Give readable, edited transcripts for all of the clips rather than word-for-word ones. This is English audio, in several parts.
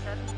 7 minutes.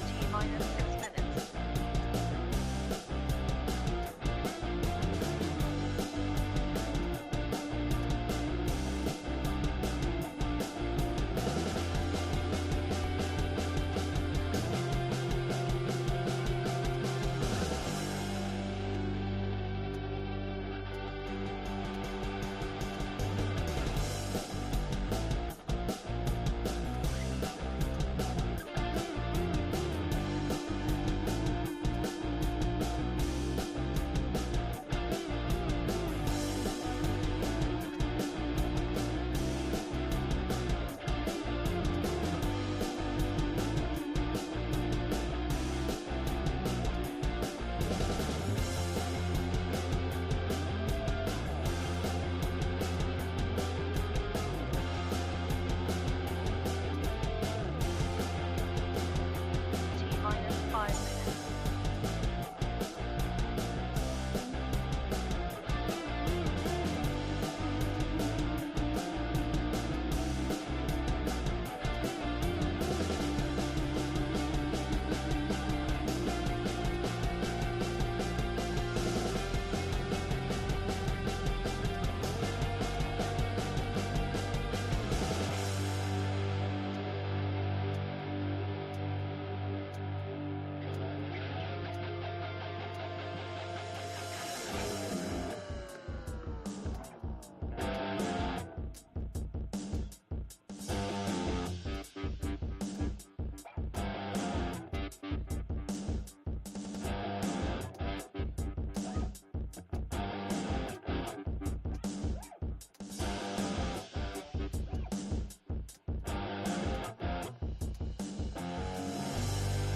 T-minus 6 minutes. T-minus 5 minutes.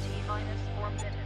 T-minus 4 minutes.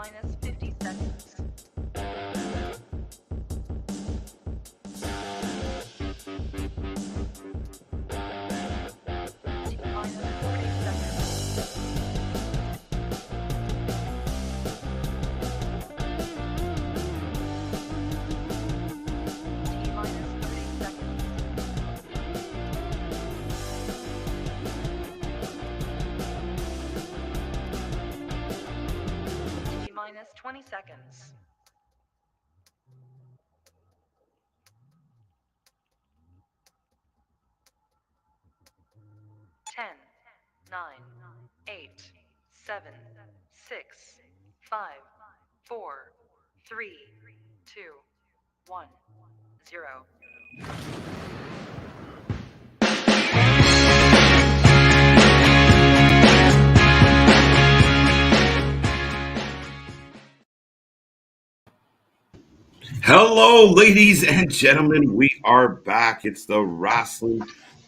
minus 50 seconds. T minus 40 seconds. T minus 30 seconds. T minus 20 seconds. 10, 9, 8, 7, 6, 5, 4, 3, 2, 1, 0. Hello, ladies and gentlemen. We are back. It's the Wrasslin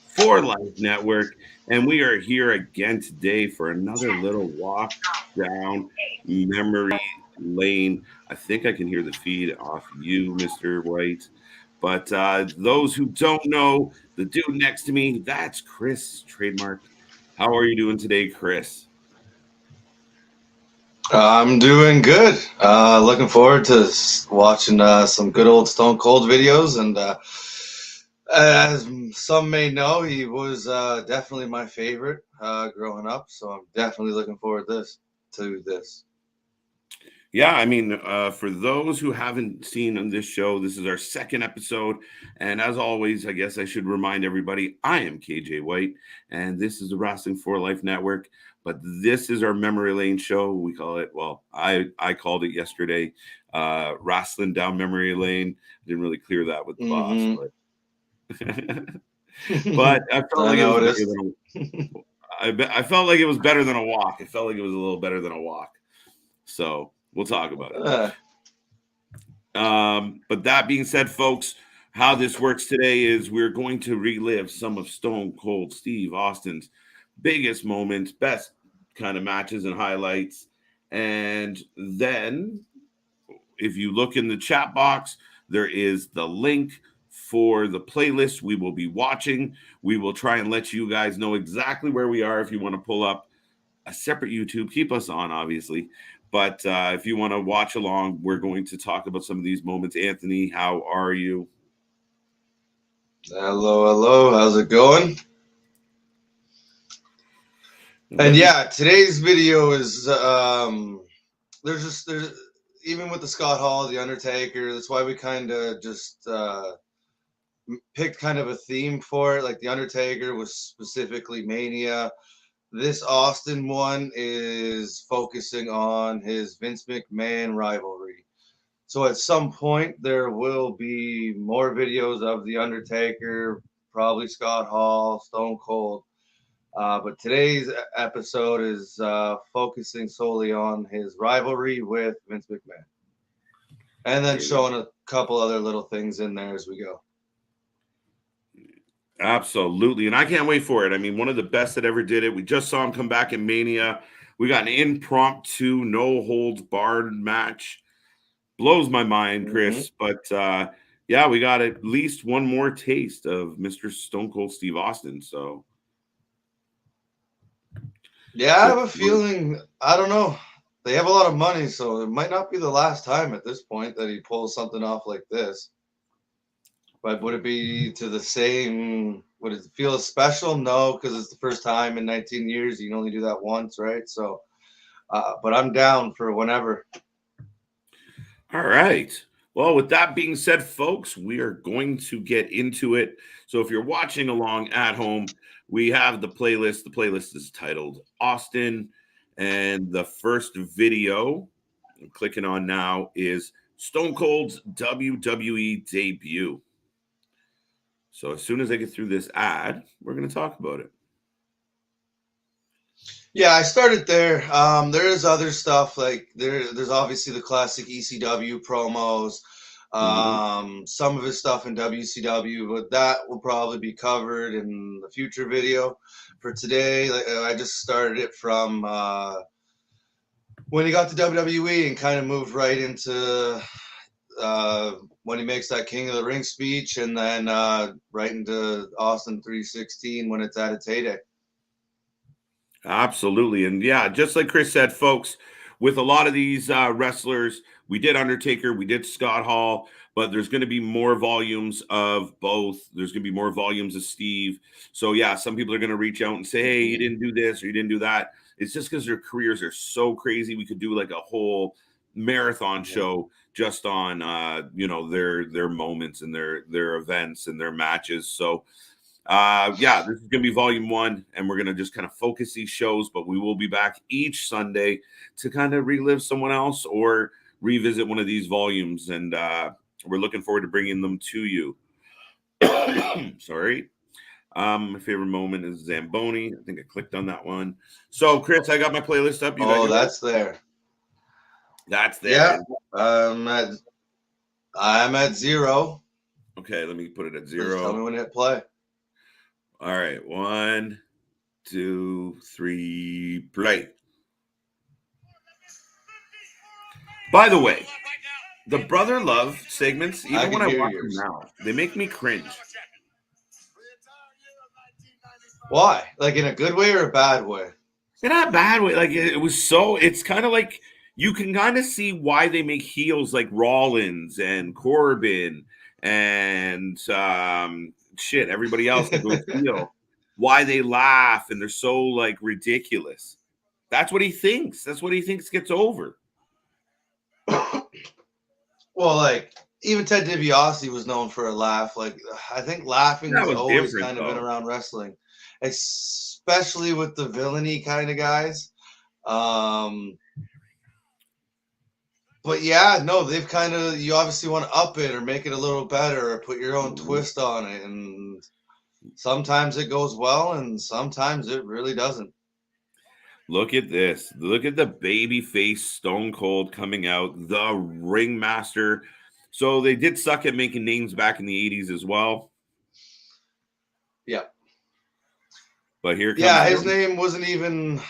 for Life Network, and we are here again today for another little walk down memory lane. I think I can hear the feed off you, Mr. White. But those who don't know, the dude next to me, that's Chris, trademarked. How are you doing today, Chris? I'm doing good. Looking forward to watching some good old Stone Cold videos. And as some may know, he was definitely my favorite growing up. So I'm definitely looking forward to this. Yeah, I mean, for those who haven't seen on this show, this is our second episode. And as always, I guess I should remind everybody I am KJ White, and this is the Wrestling for Life Network. But this is our memory lane show. We call it, well, I called it yesterday, Wrestling Down Memory Lane. Didn't really clear that with the boss, Mm-hmm. but but I felt I like it was better noticed. than I felt like it was better than a walk. I felt like it was a little better than a walk. So we'll talk about it. But that being said, folks, how this works today is we're going to relive some of Stone Cold Steve Austin's biggest moments, best kind of matches and highlights. And then if you look in the chat box, there is the link for the playlist we will be watching. We will try and let you guys know exactly where we are if you want to pull up a separate YouTube. Keep us on, obviously. But if you want to watch along, we're going to talk about some of these moments. Anthony, how are you? Hello. How's it going? And yeah, today's video is there's even with the Scott Hall, the Undertaker. That's why we kind of just picked kind of a theme for it. Like the Undertaker was specifically Mania. This Austin one is focusing on his Vince McMahon rivalry. So at some point there will be more videos of the Undertaker, probably Scott Hall, Stone Cold. But today's episode is focusing solely on his rivalry with Vince McMahon. And then showing a couple other little things in there as we go. Absolutely. And I can't wait for it. I mean, one of the best that ever did it. We just saw him come back in Mania. We got an impromptu, no holds barred match. Blows my mind, Chris. But yeah, we got at least one more taste of Mr. Stone Cold Steve Austin. So yeah, I have a feeling, I don't know. They have a lot of money, so it might not be the last time at this point that he pulls something off like this. But would it be to the same? Would it feel special? No, because it's the first time in 19 years. You can only do that once, right? So, but I'm down for whenever. All right. Well, with that being said, folks, we are going to get into it. So if you're watching along at home, we have the playlist. The playlist is titled Austin. And the first video I'm clicking on now is Stone Cold's WWE debut. So as soon as I get through this ad, we're going to talk about it. Yeah, I started there. There is other stuff like there's obviously the classic ECW promos, some of his stuff in WCW, but that will probably be covered in the future video. For today, I just started it from when he got to WWE and kind of moved right into when he makes that King of the Ring speech, and then right into Austin 316 when it's at its heyday. Absolutely. And yeah, just like Chris said, folks, with a lot of these wrestlers, we did Undertaker, we did Scott Hall, but there's going to be more volumes of both. There's going to be more volumes of Steve. So yeah, some people are going to reach out and say, hey, you didn't do this or you didn't do that. It's just because their careers are so crazy. We could do like a whole marathon show just on their moments and their events and their matches. So yeah, this is gonna be volume 1, and we're gonna just kind of focus these shows, but we will be back each Sunday to kind of relive someone else or revisit one of these volumes, and we're looking forward to bringing them to you. Sorry. My favorite moment is Zamboni. I think I clicked on that one. So Chris, I got my playlist up. You got that's there. That's there. Yeah. I'm at 0. Okay, let me put it at 0. Just tell me when to hit play. All right, 1, 2, 3, play. By the way, the brother love segments, even when I watch them now, they make me cringe. Why? Like in a good way or a bad way? In a bad way. Like it's kind of like you can kind of see why they make heels like Rollins and Corbin and everybody else that goes heel. Why they laugh and they're so like ridiculous. That's what he thinks. That's what he thinks gets over. Well, like even Ted DiBiase was known for a laugh. Like I think laughing has always kind of been around wrestling, especially with the villainy kind of guys. But yeah, no, they've kind of, you obviously want to up it or make it a little better or put your own twist on it. And sometimes it goes well and sometimes it really doesn't. Look at this. Look at the baby face Stone Cold coming out, the ringmaster. So they did suck at making names back in the 80s as well. Yeah. But here comes his name wasn't even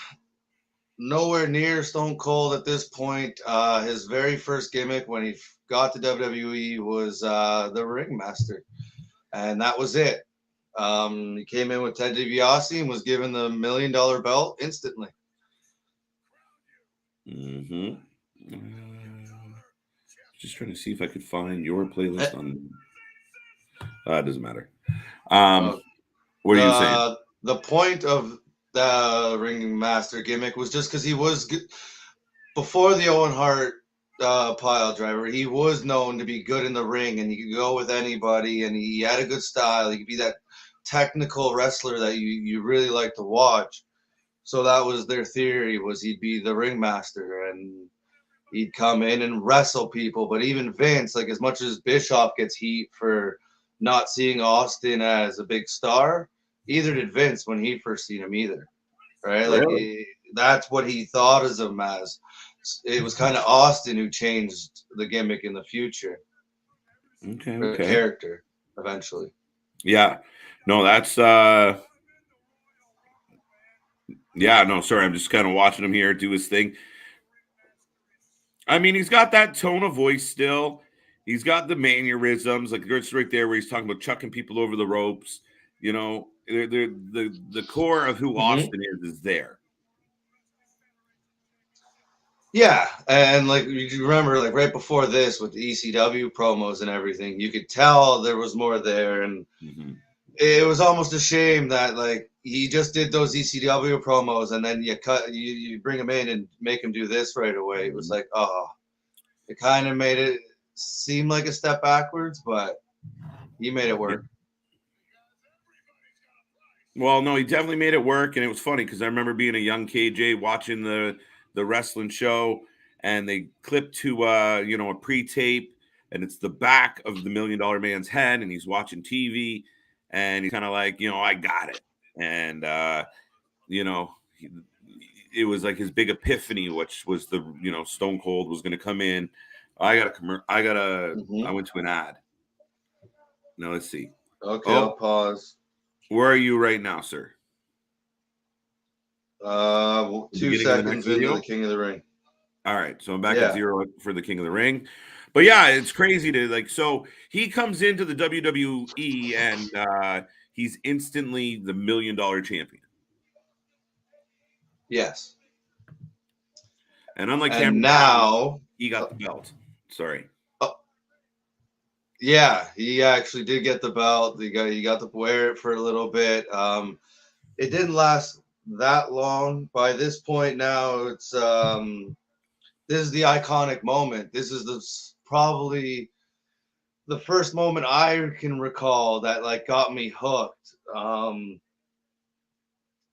nowhere near Stone Cold at this point. His very first gimmick when he got to WWE was the ringmaster. And that was it. He came in with Ted DiBiase and was given the $1 million belt instantly. Just trying to see if I could find your playlist on. It doesn't matter. What are you saying? The point of the ringmaster gimmick was just because he was before the Owen Hart pile driver. He was known to be good in the ring, and he could go with anybody, and he had a good style. He could be that technical wrestler that you really like to watch. So that was their theory, was he'd be the ringmaster and he'd come in and wrestle people. But even Vince, like as much as Bischoff gets heat for not seeing Austin as a big star, either did Vince when he first seen him either. Right? Really? Like that's what he thought of him as. It was kind of Austin who changed the gimmick in the future. Okay. The character eventually. Yeah. No, that's yeah, no, sorry. I'm just kind of watching him here do his thing. I mean, he's got that tone of voice still. He's got the mannerisms, like it's right there where he's talking about chucking people over the ropes. You know, the core of who Austin is there. Yeah, and like you remember, like right before this with the ECW promos and everything, you could tell there was more there, and it was almost a shame that like he just did those ECW promos and then you bring him in and make him do this right away. It was like, oh, it kind of made it seem like a step backwards, but he made it work. Well, no, he definitely made it work, and it was funny because I remember being a young KJ watching the wrestling show, and they clipped to a pre-tape, and it's the back of the $1 Million Man's head, and he's watching TV, and he's kind of like, I got it, and it was like his big epiphany, which was the Stone Cold was going to come in. I went to an ad. Now let's see. Okay, I'll pause. Where are you right now, sir? 2 seconds into the King of the Ring. All right, so I'm back at Yeah. 0 for the King of the Ring. But yeah, it's crazy to like. So he comes into the WWE and he's instantly the $1 million champion. Yes. And unlike And Cameron Grimes, now, he got the belt. Sorry. yeah, he actually did get the belt. He got to wear it for a little bit. It didn't last that long. By this point now, it's this is the iconic moment. This is probably the first moment I can recall that like got me hooked. And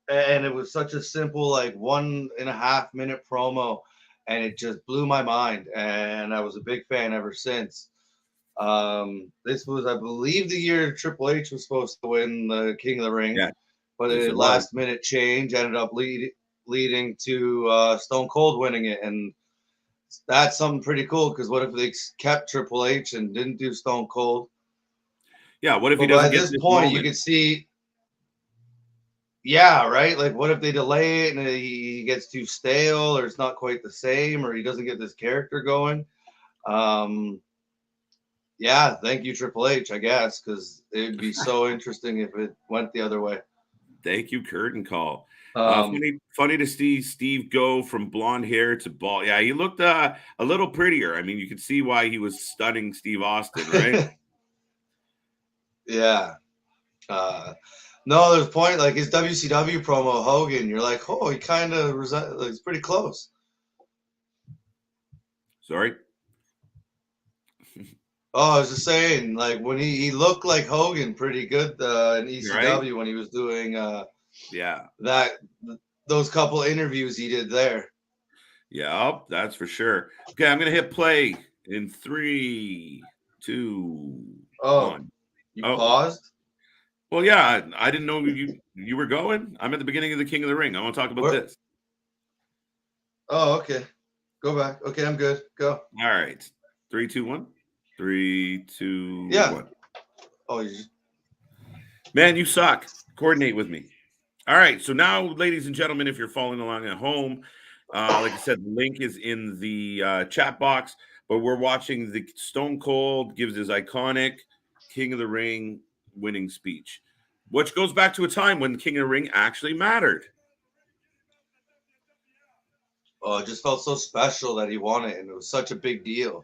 it was such a simple like 1.5 minute promo, and it just blew my mind. And I was a big fan ever since. This was, I believe, the year Triple H was supposed to win the King of the Ring, Yeah. but Yes, a it was. last minute change ended up leading to Stone Cold winning it, and that's something pretty cool. Because what if they kept Triple H and didn't do Stone Cold? Yeah. What if he But by doesn't get this this point, you moment? could see, yeah, right. Like, what if they delay it and he gets too stale, or it's not quite the same, or he doesn't get this character going? Yeah, thank you, Triple H, I guess, because it would be so interesting if it went the other way. Thank you, curtain call. Um, Funny to see Steve go from blonde hair to bald. Yeah, he looked a little prettier. I mean, you could see why he was stunning Steve Austin, right? yeah. No, there's a point like his WCW promo Hogan. You're like, oh, he kind of like, it's pretty close. Sorry. Oh, I was just saying, like when he looked like Hogan pretty good in ECW Right? when he was doing Yeah. that those couple interviews he did there. Yeah, that's for sure. Okay, I'm gonna hit play in 3, 2, Oh, 1. you Oh, paused? well, yeah. I didn't know you were going. I'm at the beginning of the King of the Ring. I want to talk about Where? this. Oh, okay. Go back. Okay, I'm good. Go. All right. 3, 2, 1. 3, 2, Yeah. 1. Oh, Man, you suck. Coordinate with me. All right. So now, ladies and gentlemen, if you're following along at home, like I said, the link is in the chat box. But we're watching the Stone Cold gives his iconic King of the Ring winning speech, which goes back to a time when King of the Ring actually mattered. oh, it just felt so special that he won it, and it was such a big deal.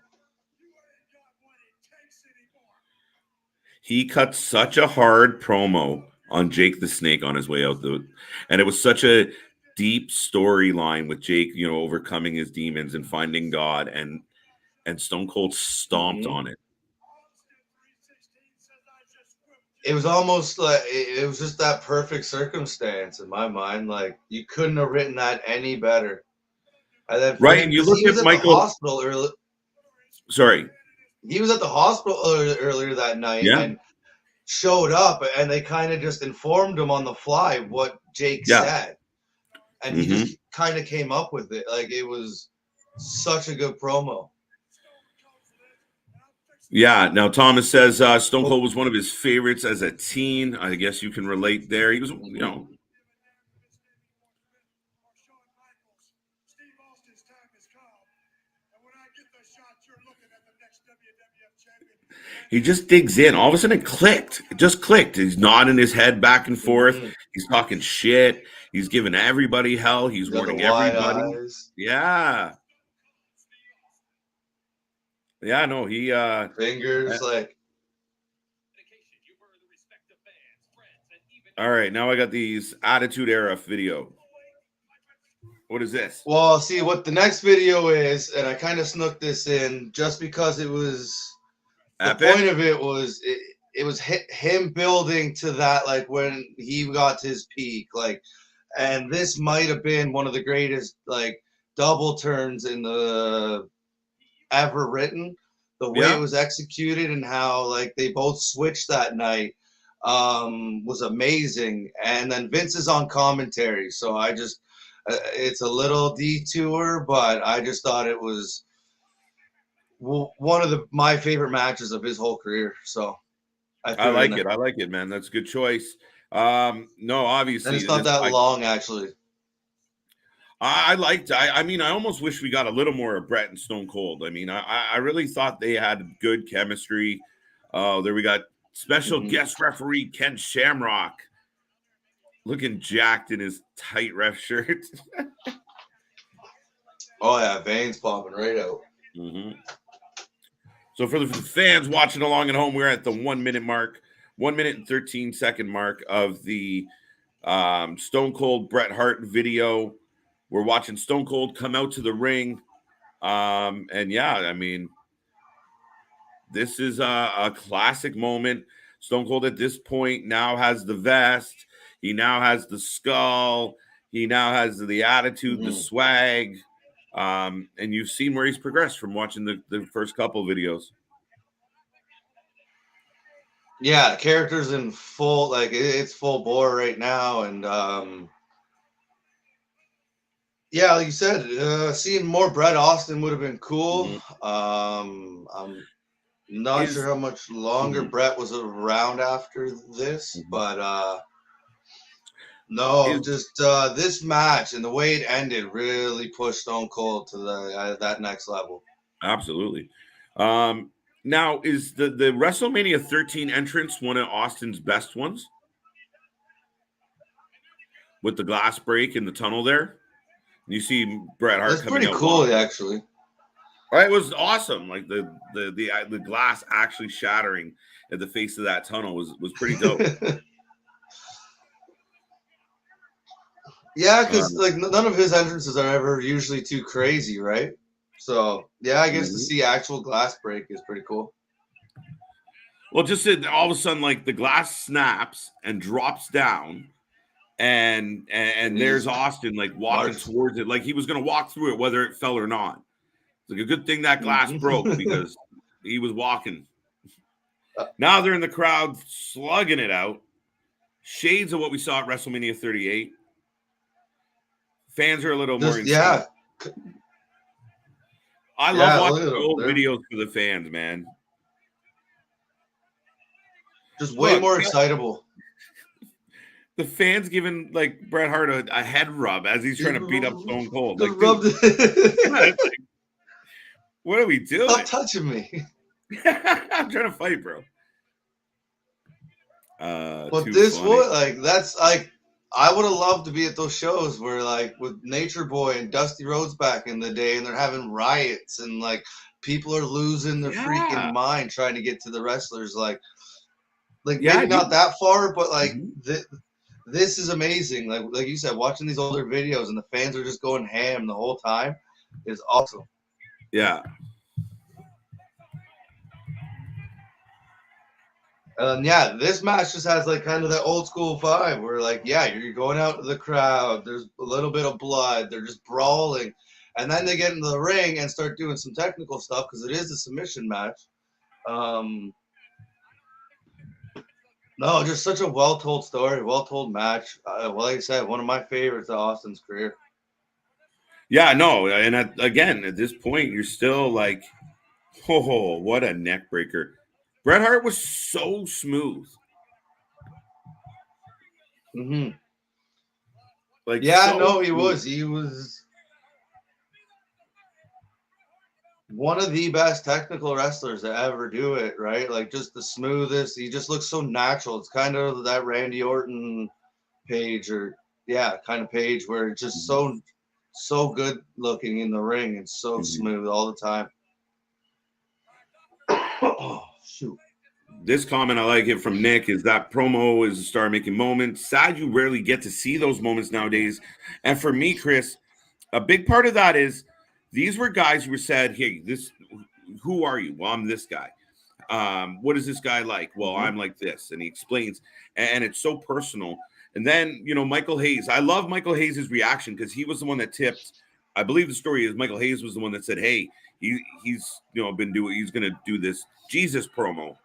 He cut such a hard promo on Jake the Snake on his way out, and it was such a deep storyline with Jake, overcoming his demons and finding God, and Stone Cold stomped on it. It was almost like it was just that perfect circumstance in my mind. Like you couldn't have written that any better. And then for Right, him, and you because look he was at at the Michael. hospital early. Sorry. He was at the hospital earlier that night Yeah. and showed up, and they kind of just informed him on the fly what Jake Yeah. said, and he just kind of came up with it. Like it was such a good promo. Yeah. Now Thomas says Stone Cold was one of his favorites as a teen. I guess you can relate there. He was, he just digs in. All of a sudden, it clicked. It just clicked. He's nodding his head back and forth. He's talking shit. He's giving everybody hell. He's warning everybody. Eyes. Yeah. Yeah, no, he Fingers like. All right, now I got these Attitude Era video. What is this? Well, see what the next video is, and I kind of snuck this in just because it was Epic? the point of it was it was him building to that, like when he got to his peak, like, and this might have been one of the greatest like double turns in the ever written. The way it was executed and how like they both switched that night was amazing. And then Vince is on commentary, so I just it's a little detour, but I just thought it was one of my favorite matches of his whole career. So I like it. I like it, man. That's a good choice. No, obviously, and it's not that long, actually. I liked. I mean, I almost wish we got a little more of Brett and Stone Cold. I mean, I really thought they had good chemistry. There we got special guest referee Ken Shamrock, looking jacked in his tight ref shirt. Oh yeah, veins popping right out. So for the fans watching along at home, we're at the 1 minute mark, 1 minute and 13-second mark of the Stone Cold Bret Hart video. We're watching Stone Cold come out to the ring. And yeah, I mean, this is a classic moment. Stone Cold at this point now has the vest. He now has the skull. He now has the attitude, the swag. And you've seen where he's progressed from watching the first couple videos. Yeah, the character's in full, like it's full bore right now. And yeah, like you said, seeing more Bret Austin would have been cool. I'm not sure how much longer Bret was around after this, but no, just this match and the way it ended really pushed Stone Cold to that next level. Absolutely. Now, is the WrestleMania 13 entrance one of Austin's best ones? With the glass break in the tunnel there? You see Bret Hart coming out. That's pretty cool, actually. It was awesome. Like the glass actually shattering at the face of that tunnel was pretty dope. Yeah, because like none of his entrances are ever usually too crazy, right? So yeah, I guess to see actual glass break is pretty cool. Well, just all of a sudden, like the glass snaps and drops down, and there's Austin like walking towards it, like he was gonna walk through it, whether it fell or not. It's like a good thing that glass broke because he was walking. Now they're in the crowd slugging it out. Shades of what we saw at WrestleMania 38. Fans are a little more insane. Yeah. I love watching old videos for the fans, man. Just way more excitable. The fans giving like Bret Hart a head rub as he's trying to beat up Stone Cold. Like, what are we doing? Stop touching me. I'm trying to fight, bro. But this would that's like I would have loved to be at those shows where like with Nature Boy and Dusty Rhodes back in the day, and they're having riots and like people are losing their freaking mind trying to get to the wrestlers. Like maybe not that far, but like this is amazing. Like you said, watching these older videos and the fans are just going ham the whole time is awesome. Yeah. Yeah, this match just has like kind of that old school vibe where like, yeah, you're going out to the crowd. There's a little bit of blood. They're just brawling. And then they get into the ring and start doing some technical stuff because it is a submission match. No, just such a well-told story, well-told match. Like I said, one of my favorites of Austin's career. Yeah, no. And again, at this point, you're still like, oh, what a neck breaker. Bret Hart was so smooth. Like, yeah, no, he was. He was one of the best technical wrestlers to ever do it, right? Like, just the smoothest. He just looks so natural. It's kind of that Randy Orton page, or kind of page where it's just so good looking in the ring and so smooth all the time. Oh, shoot. This comment I like it from Nick is that promo is a star making moment. Sad you rarely get to see those moments nowadays. And for me, Chris, a big part of that is these were guys who said, hey, who are you? Well, I'm this guy. What is this guy like? Well, I'm like this. And he explains, and it's so personal. And then, Michael Hayes. I love Michael Hayes' reaction because he was the one that tipped. I believe the story is Michael Hayes was the one that said, hey, he's going to do this Jesus promo.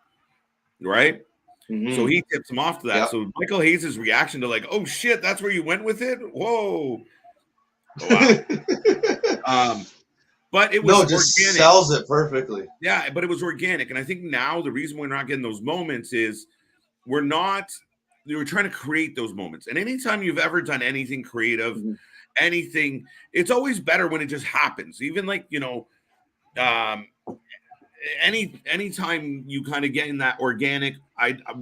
Right? So he tips him off to that. Yep. So Michael Hayes' reaction to like, oh shit, that's where you went with it? Whoa. Oh, wow. But it was just organic. Sells it perfectly. Yeah, but it was organic. And I think now the reason we're not getting those moments is we're trying to create those moments. And anytime you've ever done anything creative, anything. It's always better when it just happens. Even like, um, anytime you kind of get in that organic,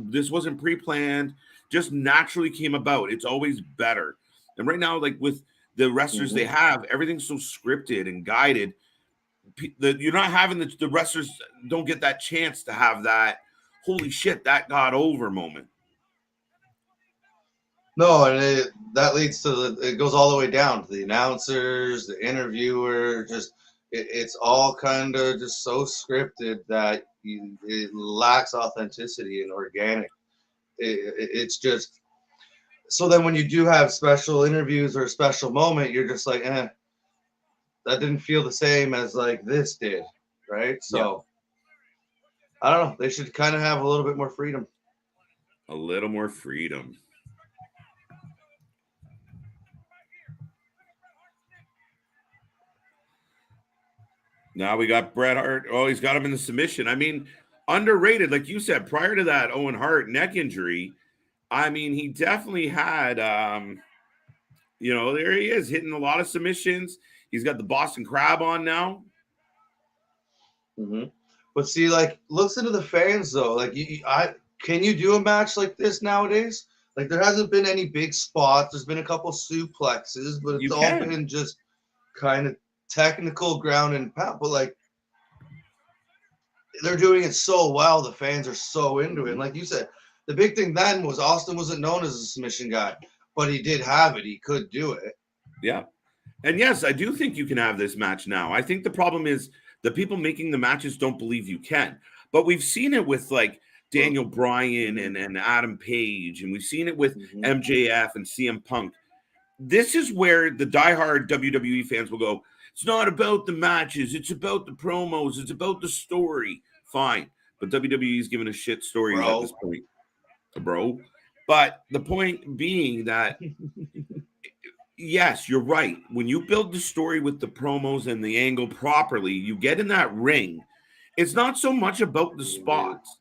this wasn't pre-planned, just naturally came about. It's always better. And right now, like with the wrestlers they have, everything's so scripted and guided. You're not having the wrestlers don't get that chance to have that holy shit that got over moment. No, and that leads to it goes all the way down to the announcers, the interviewer. Just it's all kind of just so scripted that it lacks authenticity and organic. It's just so then when you do have special interviews or a special moment, you're just like, that didn't feel the same as like this did, right? So I don't know. They should kind of have a little bit more freedom. A little more freedom. Now we got Bret Hart. Oh, he's got him in the submission. I mean, underrated, like you said, prior to that Owen Hart neck injury. I mean, he definitely had, there he is hitting a lot of submissions. He's got the Boston Crab on now. Mm-hmm. But see, like, listen to the fans though. Like, can you do a match like this nowadays? Like, there hasn't been any big spots. There's been a couple suplexes, but it's all been just kind of technical ground and pound. But like, they're doing it so well. The fans are so into it. And like you said, the big thing then was Austin wasn't known as a submission guy, but he did have it. He could do it. Yeah. And yes, I do think you can have this match now. I think the problem is the people making the matches don't believe you can. But we've seen it with like Daniel Bryan and Adam Page, and we've seen it with MJF and CM Punk. This is where the diehard WWE fans will go, it's not about the matches, it's about the promos, it's about the story. Fine. But WWE's giving a shit stories at this point, bro. But the point being that yes, you're right. When you build the story with the promos and the angle properly, you get in that ring. It's not so much about the spots.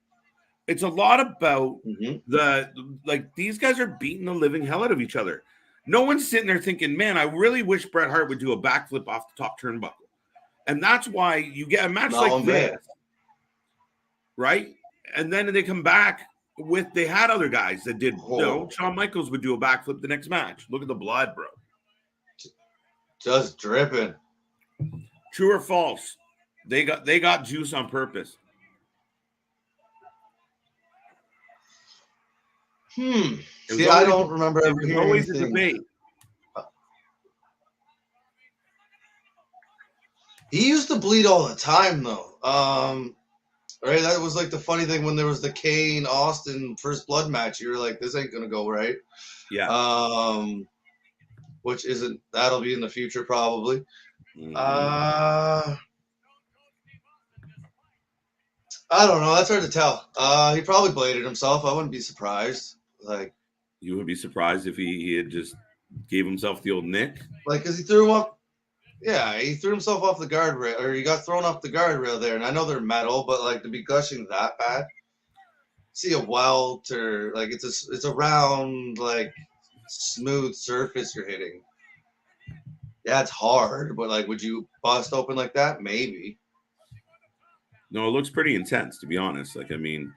It's a lot about these guys are beating the living hell out of each other. No one's sitting there thinking, man, I really wish Bret Hart would do a backflip off the top turnbuckle. And that's why you get a match like this, right? And then they come back they had other guys that did, Shawn Michaels would do a backflip the next match. Look at the blood, bro. Just dripping. True or false? They got juice on purpose. See, I don't remember ever hearing always anything. A debate. He used to bleed all the time, though. Right? That was like the funny thing when there was the Kane Austin first blood match. You were like, this ain't gonna go right. Yeah. Which isn't, that'll be in the future probably. I don't know. That's hard to tell. He probably bladed himself. I wouldn't be surprised. Like, you would be surprised if he had just gave himself the old nick. Like, because he threw him up. Yeah, he threw himself off the guardrail, or he got thrown off the guardrail there. And I know they're metal, but like to be gushing that bad. See a welt or like it's a round like smooth surface you're hitting. Yeah, it's hard, but like, would you bust open like that? Maybe. No, it looks pretty intense, to be honest. Like, I mean,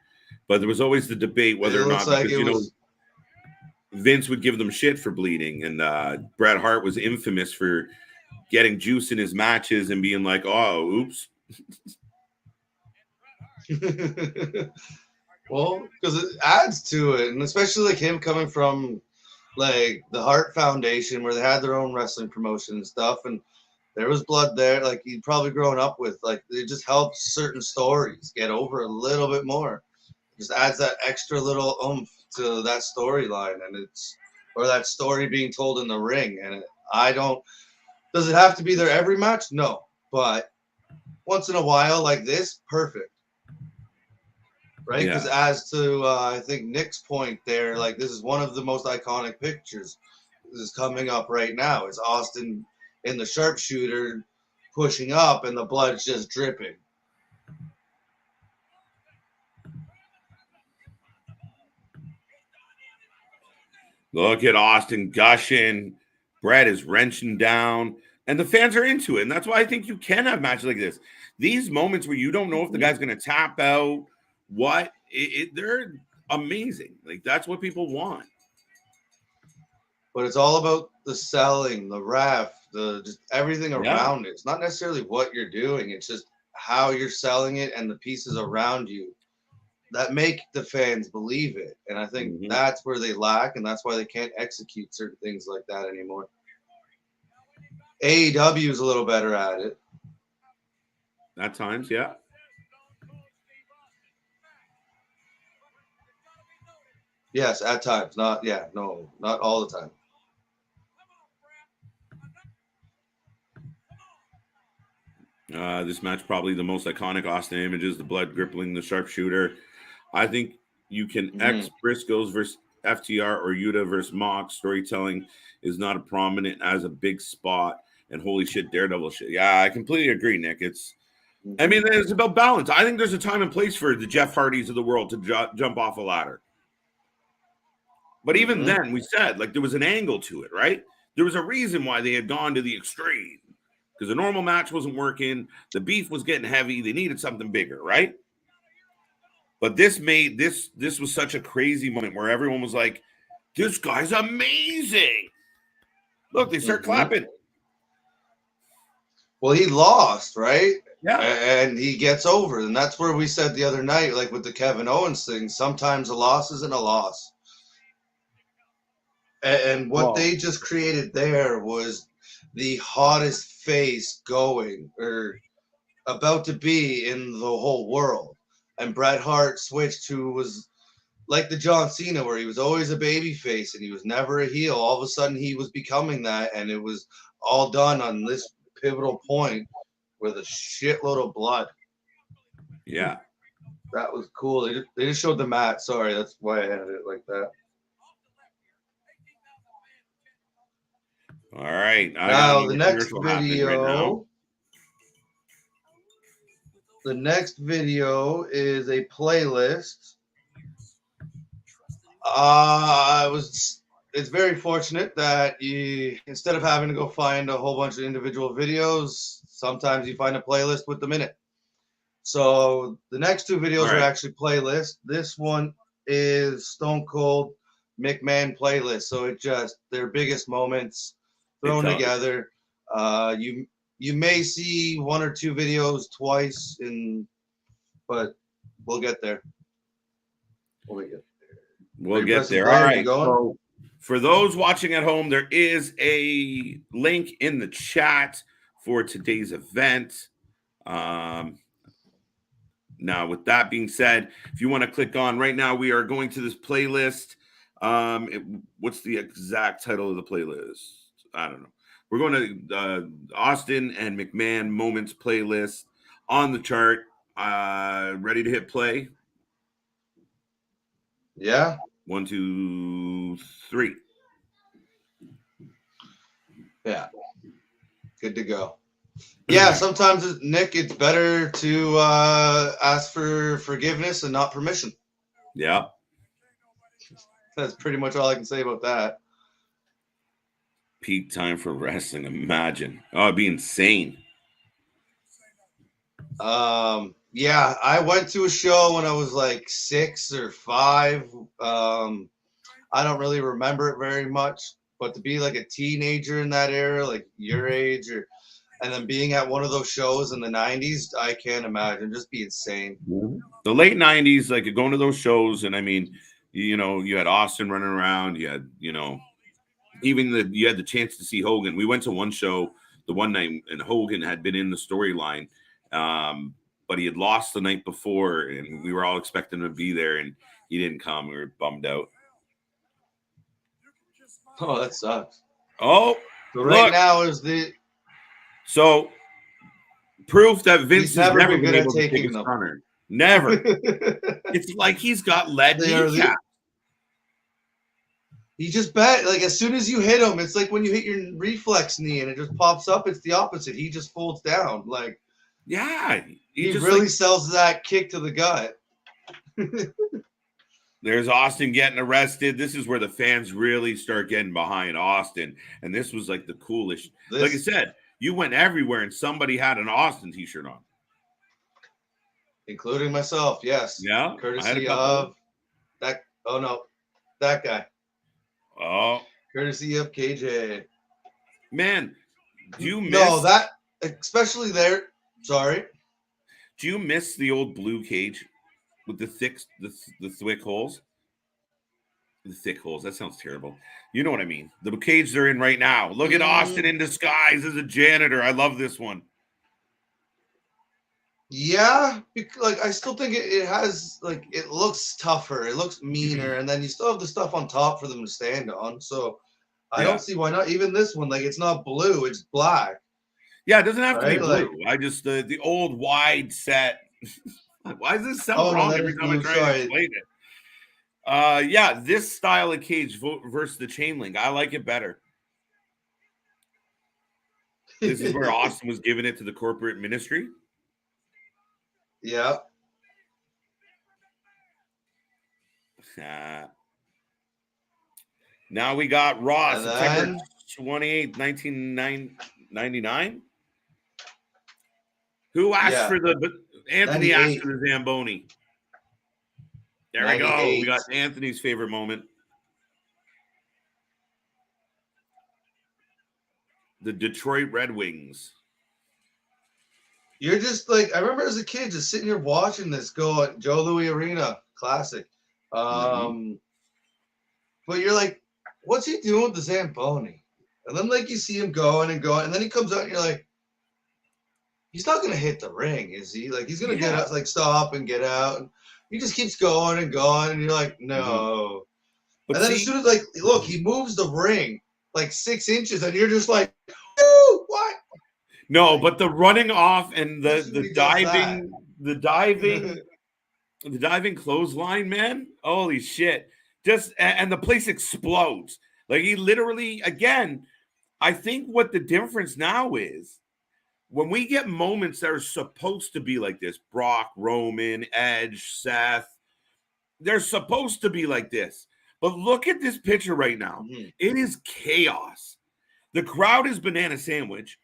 but there was always the debate whether or not, like because, Vince would give them shit for bleeding, and Bret Hart was infamous for getting juice in his matches and being like, oh, oops. Well, because it adds to it, and especially like him coming from like the Hart Foundation where they had their own wrestling promotion and stuff, and there was blood there. Like he'd probably grown up with, like it just helps certain stories get over a little bit more. It just adds that extra little oomph to that storyline, and or that story being told in the ring. And does it have to be there every match? No, but once in a while like this, perfect. Right? Because as to, I think Nick's point there, like this is one of the most iconic pictures. This is coming up right now. It's Austin in the sharpshooter pushing up and the blood's just dripping. Look at Austin gushing. Brett is wrenching down, and the fans are into it. And that's why I think you can have matches like this. These moments where you don't know if the guy's going to tap out, they're amazing. Like, that's what people want. But it's all about the selling, the ref, just everything around it. It's not necessarily what you're doing. It's just how you're selling it and the pieces around you that make the fans believe it. And I think that's where they lack, and that's why they can't execute certain things like that anymore. AEW is a little better at it. At times, yeah. Yes, at times. Not all the time. This match, probably the most iconic Austin images, the blood gripping the sharpshooter. I think you can X Briscoes versus FTR or Yuta versus Mox. Storytelling is not as prominent as a big spot. And holy shit, Daredevil shit. Yeah, I completely agree, Nick. It's about balance. I think there's a time and place for the Jeff Hardys of the world to jump off a ladder. But even then, we said, like, there was an angle to it, right? There was a reason why they had gone to the extreme. Because the normal match wasn't working. The beef was getting heavy. They needed something bigger, right? But this was such a crazy moment where everyone was like, this guy's amazing. Look, they start clapping. Well, he lost, right? Yeah. And he gets over. And that's where we said the other night, like with the Kevin Owens thing, sometimes a loss isn't a loss. And what they just created there was the hottest face going or about to be in the whole world. And Bret Hart switched to was like the John Cena, where he was always a baby face and he was never a heel. All of a sudden he was becoming that, and it was all done on this pivotal point with a shitload of blood. Yeah. That was cool. They just showed the mat. Sorry, that's why I ended it like that. All right. Now the next video. The next video is a playlist. It's very fortunate that you, instead of having to go find a whole bunch of individual videos, sometimes you find a playlist with them in it. So the next two videos are actually playlists. This one is Stone Cold McMahon playlist. So it just their biggest moments thrown together. You may see one or two videos twice, but we'll get there. We'll get there. All right. So for those watching at home, there is a link in the chat for today's event. Now, with that being said, if you want to click on right now, we are going to this playlist. What's the exact title of the playlist? I don't know. We're going to Austin and McMahon moments playlist on the chart. Ready to hit play? Yeah. 1, 2, 3. Yeah. Good to go. Yeah, sometimes, Nick, it's better to ask for forgiveness and not permission. Yeah. That's pretty much all I can say about that. Peak time for wrestling. Imagine. Oh, it'd be insane. Yeah, I went to a show when I was like 6 or 5. I don't really remember it very much, but to be like a teenager in that era, like your age, and then being at one of those shows in the 90s, I can't imagine. It'd just be insane. The late 90s, like going to those shows, and I mean, you had Austin running around, you had, you had the chance to see Hogan. We went to one show the one night, and Hogan had been in the storyline, but he had lost the night before, and we were all expecting him to be there, and he didn't come. We were bummed out. Oh, that sucks. Oh, so right now is proof that Vince he's never been good at able taking to take them. Hunter. Never. It's like he's got lead kneecap. He just like as soon as you hit him, it's like when you hit your reflex knee and it just pops up. It's the opposite. He just folds down. Like, yeah, he really sells that kick to the gut. There's Austin getting arrested. This is where the fans really start getting behind Austin. And this was like the coolest. Like I said, you went everywhere and somebody had an Austin t-shirt on. Including myself, yes. Yeah. Courtesy of that. Oh, no. That guy. Oh. Courtesy of KJ. Man, do you miss... No, that... Especially there... Sorry. Do you miss the old blue cage with the thick holes? The thick holes. That sounds terrible. You know what I mean. The cage they're in right now. Look at Austin in disguise as a janitor. I love this one. Yeah, like I still think it has, like, it looks tougher. It looks meaner. And then you still have the stuff on top for them to stand on. So I don't see why not. Even this one, like, it's not blue. It's black. Yeah, it doesn't have to be blue. Like, I just, the old wide set. Why does this sound wrong every time I try to explain it? Yeah, this style of cage versus the chain link, I like it better. This is where Austin was giving it to the corporate ministry. Yeah. Now we got Raw, September 28th, 1999. Who asked for Anthony asked for the Zamboni. There we go. We got Anthony's favorite moment. The Detroit Red Wings. You're just like, I remember as a kid just sitting here watching this go at Joe Louis Arena, classic. But you're like, what's he doing with the Zamboni? And then, like, you see him going, and then he comes out and you're like, he's not going to hit the ring, is he? Like, he's going to get out, like, stop and get out. And he just keeps going and going, and you're like, no. And then as soon as, like, look, he moves the ring like 6 inches, and you're just like, woo, what? No, but the running off and the diving clothesline, man. Holy shit. And the place explodes. Like, he literally, again, I think what the difference now is, when we get moments that are supposed to be like this, Brock, Roman, Edge, Seth, they're supposed to be like this. But look at this picture right now. It is chaos. The crowd is banana sandwich.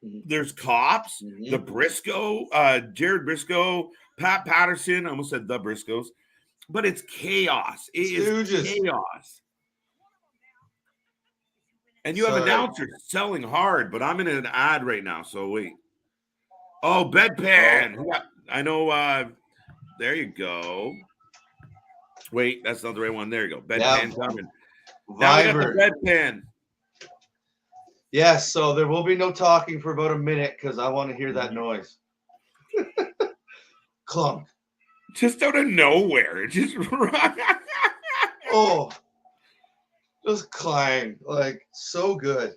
There's cops, the Briscoe, Jared Briscoe, Pat Patterson. I almost said the Briscoes. But it's chaos. It is chaos. And you have announcers selling hard, but I'm in an ad right now, so wait. Oh, bedpan. I know. There you go. Wait, that's not the right one. There you go. Bedpan coming. Now we got the bedpan. Yes, so there will be no talking for about a minute because I want to hear that noise. Clunk. Just out of nowhere. Just oh. Just clang. Like, so good.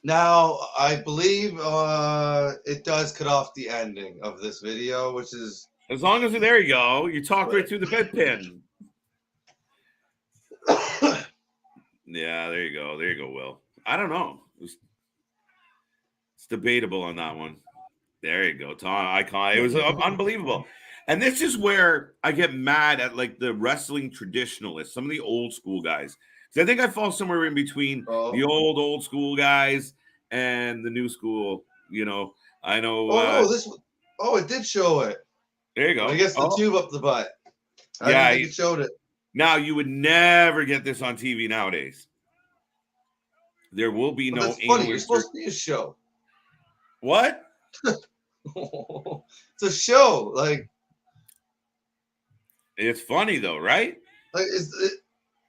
Now, I believe it does cut off the ending of this video, which is... As long as, there you go. You talk right through the bedpan. Yeah, there you go. There you go, Will. I don't know. It's debatable on that one. There you go. Tom Icon. It was unbelievable. And this is where I get mad at, like, the wrestling traditionalists, some of the old school guys. Because I think I fall somewhere in between the old school guys and the new school. You know, I know. It did show it. There you go. I guess the tube up the butt. I didn't think it showed it. Now, you would never get this on TV nowadays. There will be no English. Funny. You're supposed to be a show. What? It's a show. Like, it's funny though, right? Like,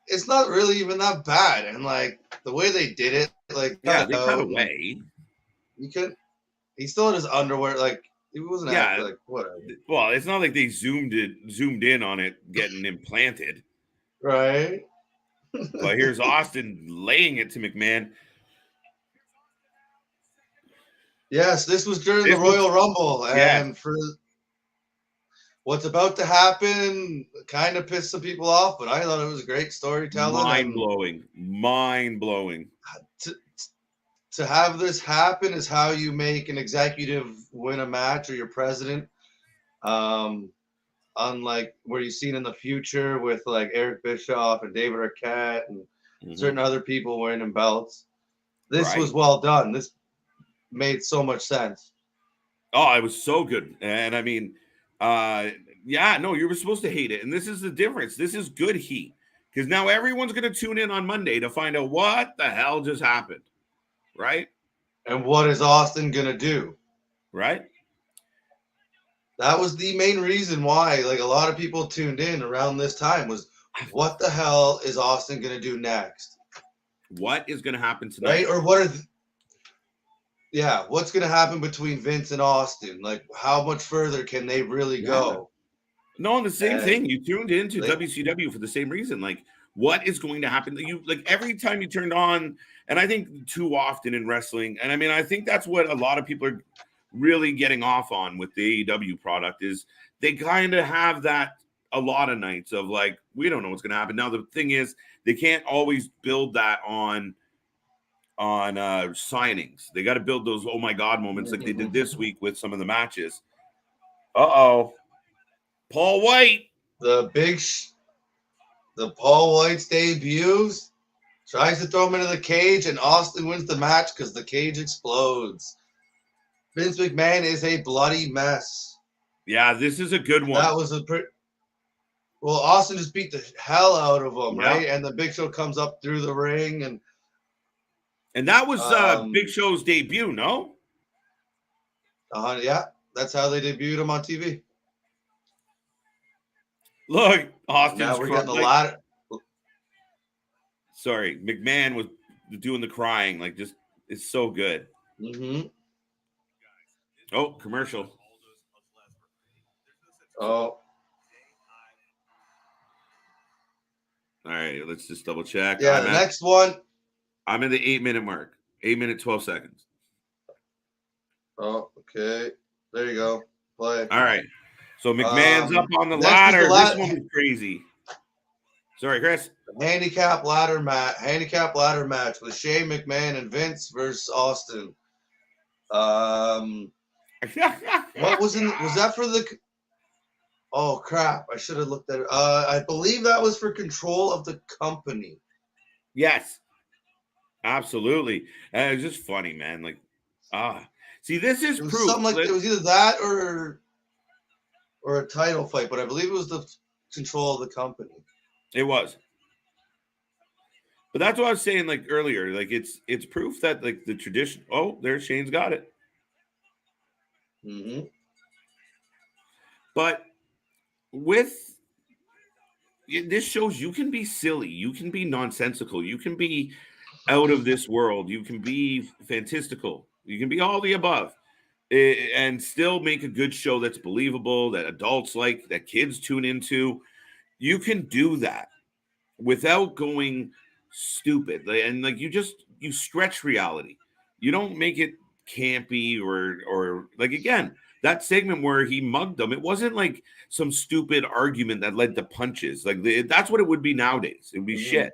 it's not really even that bad, and like the way they did it, like they cut away. He still had his underwear, like. It wasn't like whatever. Well, it's not like they zoomed in on it getting implanted. Right. But here's Austin laying it to McMahon. Yes, this was during the Royal Rumble, and for what's about to happen, kind of pissed some people off, but I thought it was a great storytelling. Mind blowing. To have this happen is how you make an executive win a match or your president. unlike where you've seen in the future with like Eric Bischoff and David Arquette and Mhm. certain other people wearing belts. This was Right. well done. This made so much sense. Oh, it was so good. And I mean, yeah, no, you were supposed to hate it. And this is the difference. This is good heat. Because now everyone's going to tune in on Monday to find out what the hell just happened. Right? And what is Austin gonna do? Right? That was the main reason why, like, a lot of people tuned in around this time was, what the hell is Austin gonna do next? What is going to happen tonight? Right? Or what are yeah, what's gonna happen between Vince and Austin? Like, how much further can they really go? No, the same And thing. You tuned into they- WCW for the same reason. Like, what is going to happen? You like every time you turned on, and I think too often in wrestling, and I mean, I think that's what a lot of people are really getting off on with the AEW product is they kind of have that a lot of nights of like, we don't know what's going to happen. Now, the thing is, they can't always build that on signings. They got to build those oh my god moments like they did this week with some of the matches. Uh-oh. Paul White. the Paul White's debuts tries to throw him into the cage, and Austin wins the match because the cage explodes. Vince McMahon is a bloody mess. Yeah, this is a good one. That was well, Austin just beat the hell out of him, Yeah. right? And the Big Show comes up through the ring, And that was Big Show's debut, no? Yeah, that's how they debuted him on TV. Look, Austin's Now we're getting the ladder. Sorry, McMahon was doing the crying, like just it's so good. Mm-hmm. Oh, commercial. Oh, all right, let's just double check. yeah, the next one. I'm in the 8-minute mark. 8 minutes, 12 seconds. Oh, okay. There you go. Play. All right. So McMahon's up on the next is ladder. the This one was crazy. Sorry, Chris. Handicap ladder match with Shane McMahon and Vince versus Austin. What was that for the? Oh crap! I should have looked at it. I believe that was for control of the company. Yes, absolutely. And it was just funny, man. Like, see, this is It was proof. something like it was either that or a title fight, but I believe it was the control of the company. It was. But that's what I was saying like earlier. Like it's proof that like the tradition. Oh, there Shane's got it. Mm-hmm. But with this shows you can be silly, you can be nonsensical, you can be out of this world, you can be fantastical, you can be all the above, and still make a good show that's believable, that adults like, that kids tune into. You can do that without going stupid, and like you stretch reality. You don't make it campy or like again that segment where he mugged them. It wasn't like some stupid argument that led to punches. Like that's what it would be nowadays. It would be shit.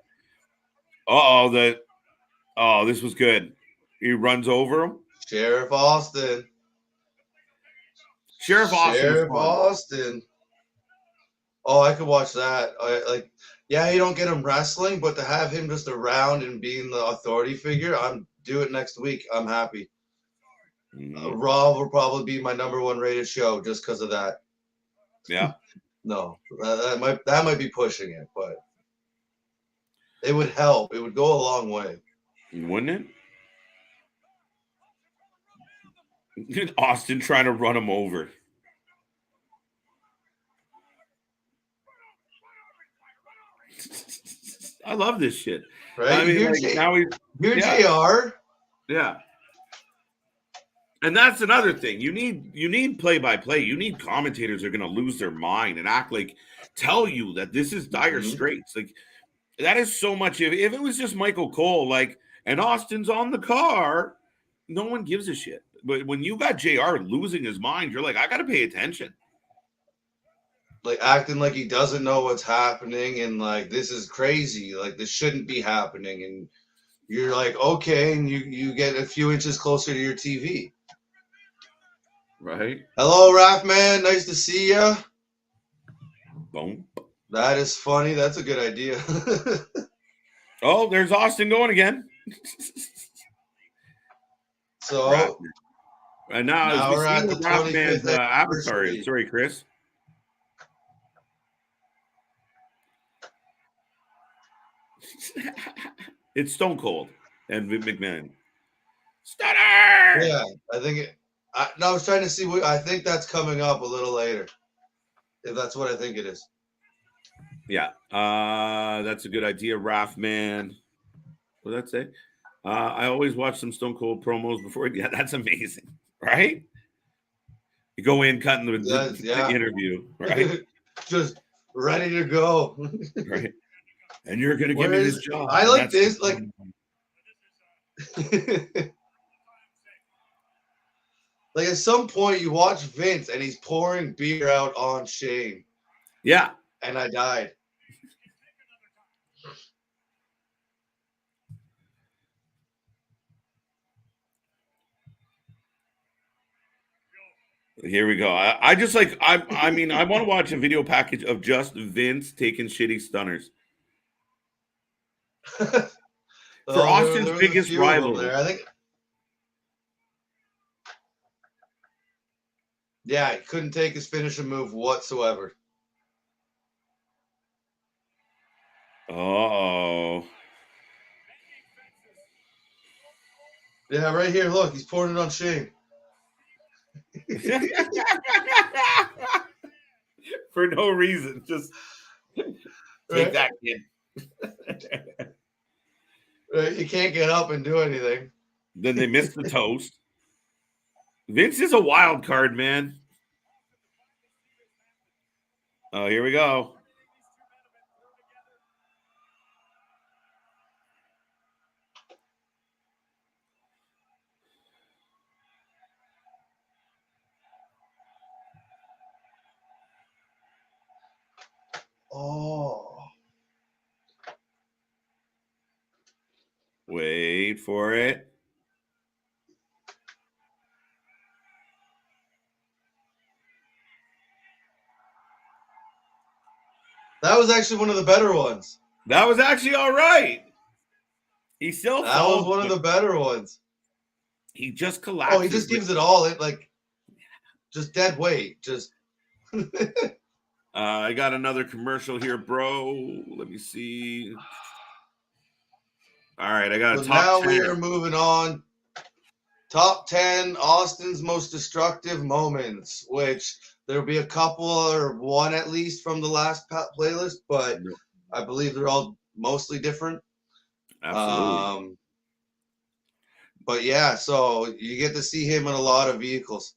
Oh, this was good. He runs over him. Sheriff Austin. Sheriff Austin. Oh, I could watch that. Yeah, you don't get him wrestling, but to have him just around and being the authority figure, do it next week. I'm happy. Raw will probably be my #1 rated show just because of that. Yeah. No, that might be pushing it, but it would help. It would go a long way. Wouldn't it? Austin trying to run him over. I love this shit. Right? I mean, You're JR. Yeah. And that's another thing. You need play-by-play. You need commentators who are going to lose their mind and tell you that this is dire straits. Like that is so much. If it was just Michael Cole, like, and Austin's on the car, no one gives a shit. But when you got JR losing his mind, you're like, I got to pay attention. Like acting like he doesn't know what's happening and like this is crazy. Like this shouldn't be happening. And you're like, okay, and you get a few inches closer to your TV. Right. Hello, Raff Man. Nice to see you. Boom. That is funny. That's a good idea. Oh, there's Austin going again. So And now, as now we we're see at the what Rathman's 25th avatar is. anniversary. Sorry, Chris. It's Stone Cold and Vince McMahon. Stunner! Yeah, I think it. No, I was trying to see what I think that's coming up a little later. If that's what I think it is. Yeah, that's a good idea, Rathman. What did that say? I always watch some Stone Cold promos before. Yeah, that's amazing, right? You go in cutting the interview, right? Just ready to go. Right. And you're gonna give me this job. I like this, like like at some point you watch Vince and he's pouring beer out on Shane. Yeah. And I died. Here we go. I just like I mean I want to watch a video package of just Vince taking shitty stunners. For Austin's biggest rival. I think. Yeah, he couldn't take his finishing move whatsoever. Oh. Yeah, right here. Look, he's pouring it on Shane. For no reason. Just take that, kid. Right, you can't get up and do anything. Then they missed the toast. Vince is a wild card, man. Oh, here we go. Oh. Wait for it. That was actually one of the better ones. That was actually all right. He still That was one of the better ones. He just collapses. Oh, he just gives it all. It like just dead weight. Just I got another commercial here, bro. Let me see. All right, I got a top now 10. We are moving on. Top 10 Austin's most destructive moments, which there'll be a couple or one at least from the last playlist, but I believe they're all mostly different. Absolutely. But yeah, so you get to see him in a lot of vehicles.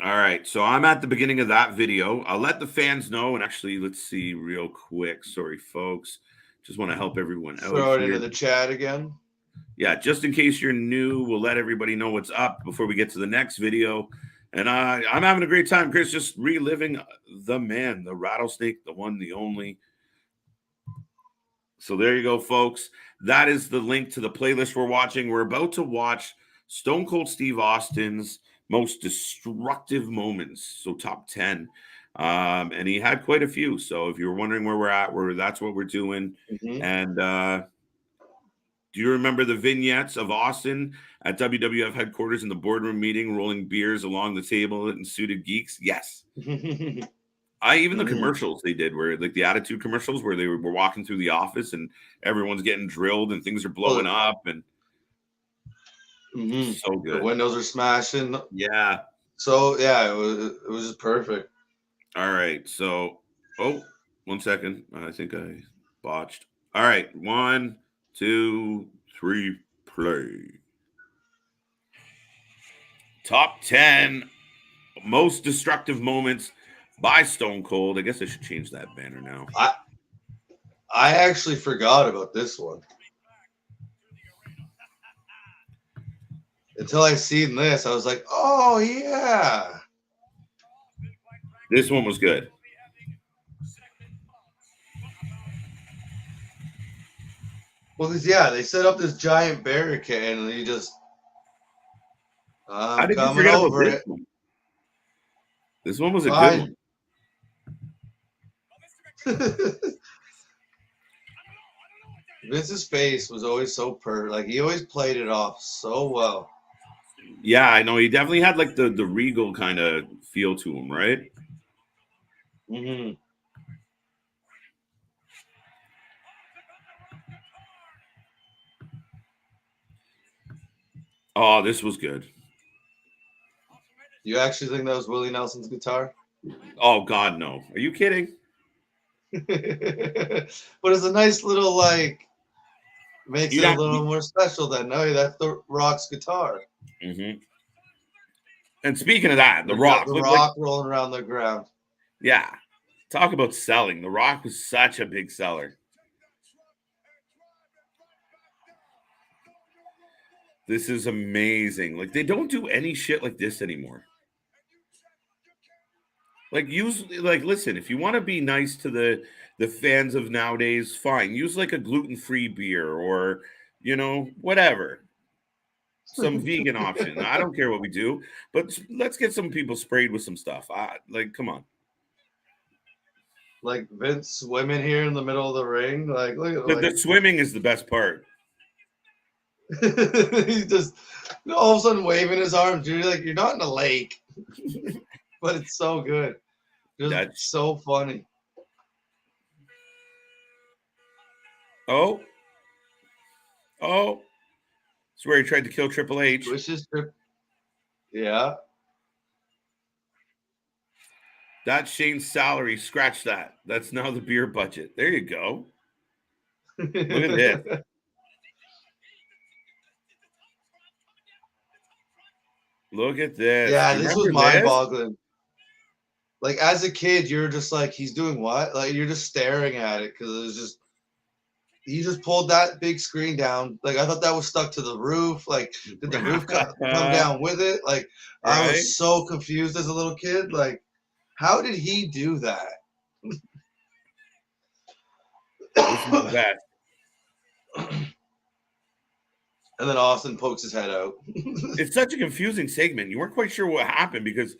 All right, so I'm at the beginning of that video. I'll let the fans know, and actually, let's see real quick. Sorry, folks. Just want to help everyone out. Throw it into the chat again. Yeah, just in case you're new, we'll let everybody know what's up before we get to the next video. And I'm having a great time, Chris, just reliving the man, the Rattlesnake, the one, the only. So there you go, folks. That is the link to the playlist we're watching. We're about to watch Stone Cold Steve Austin's most destructive moments, so top 10. And he had quite a few. So if you're wondering where we're at, that's what we're doing. And do you remember the vignettes of Austin at WWF headquarters in the boardroom meeting, rolling beers along the table and suited geeks? Yes. Even the commercials they did, where like the Attitude commercials, where they were walking through the office and everyone's getting drilled and things are blowing up and so good. The windows are smashing. Yeah. So yeah, it was just perfect. All right. So, 1 second. I think I botched. All right. 1, 2, 3, play. Top 10 most destructive moments by Stone Cold. I guess I should change that banner now. I actually forgot about this one. Until I seen this, I was like, oh, yeah. This one was good. Well, yeah, they set up this giant barricade, and he just, I'm coming over it. This one was a good one. Vince's face was always so like he always played it off so well. Yeah, I know. He definitely had like the regal kind of feel to him, right? Mm-hmm. Oh, this was good. You actually think that was Willie Nelson's guitar? Oh God, no! Are you kidding? But it's a nice little like makes You'd it a have to little be. more special. Then no, that's the Rock's guitar. Mm-hmm. And speaking of that, The There's got Rock the looked like, Rock rolling around the ground. yeah. Talk about selling. The Rock was such a big seller. This is amazing. Like they don't do any shit like this anymore. Like use like listen, if you want to be nice to the fans of nowadays, fine. Use like a gluten-free beer or whatever. Some vegan option. I don't care what we do, but let's get some people sprayed with some stuff. Like come on. Like Vince swimming here in the middle of the ring. Like look at The swimming is the best part. he's just all of a sudden waving his arms. You're like, you're not in a lake, but it's so good. Just That's so funny. oh. It's where he tried to kill Triple H. Wishes trip. Yeah. That's Shane's salary. Scratch that. That's now the beer budget. There you go. Look at this. Look at this. Yeah, You this was remember this? mind-boggling. Like as a kid, you're just like, he's doing what? Like you're just staring at it because it was just he just pulled that big screen down. Like I thought that was stuck to the roof. Like did the roof come down with it? Like I Right? was so confused as a little kid. Like how did he do that? This is the best. And then Austin pokes his head out. It's such a confusing segment. You weren't quite sure what happened because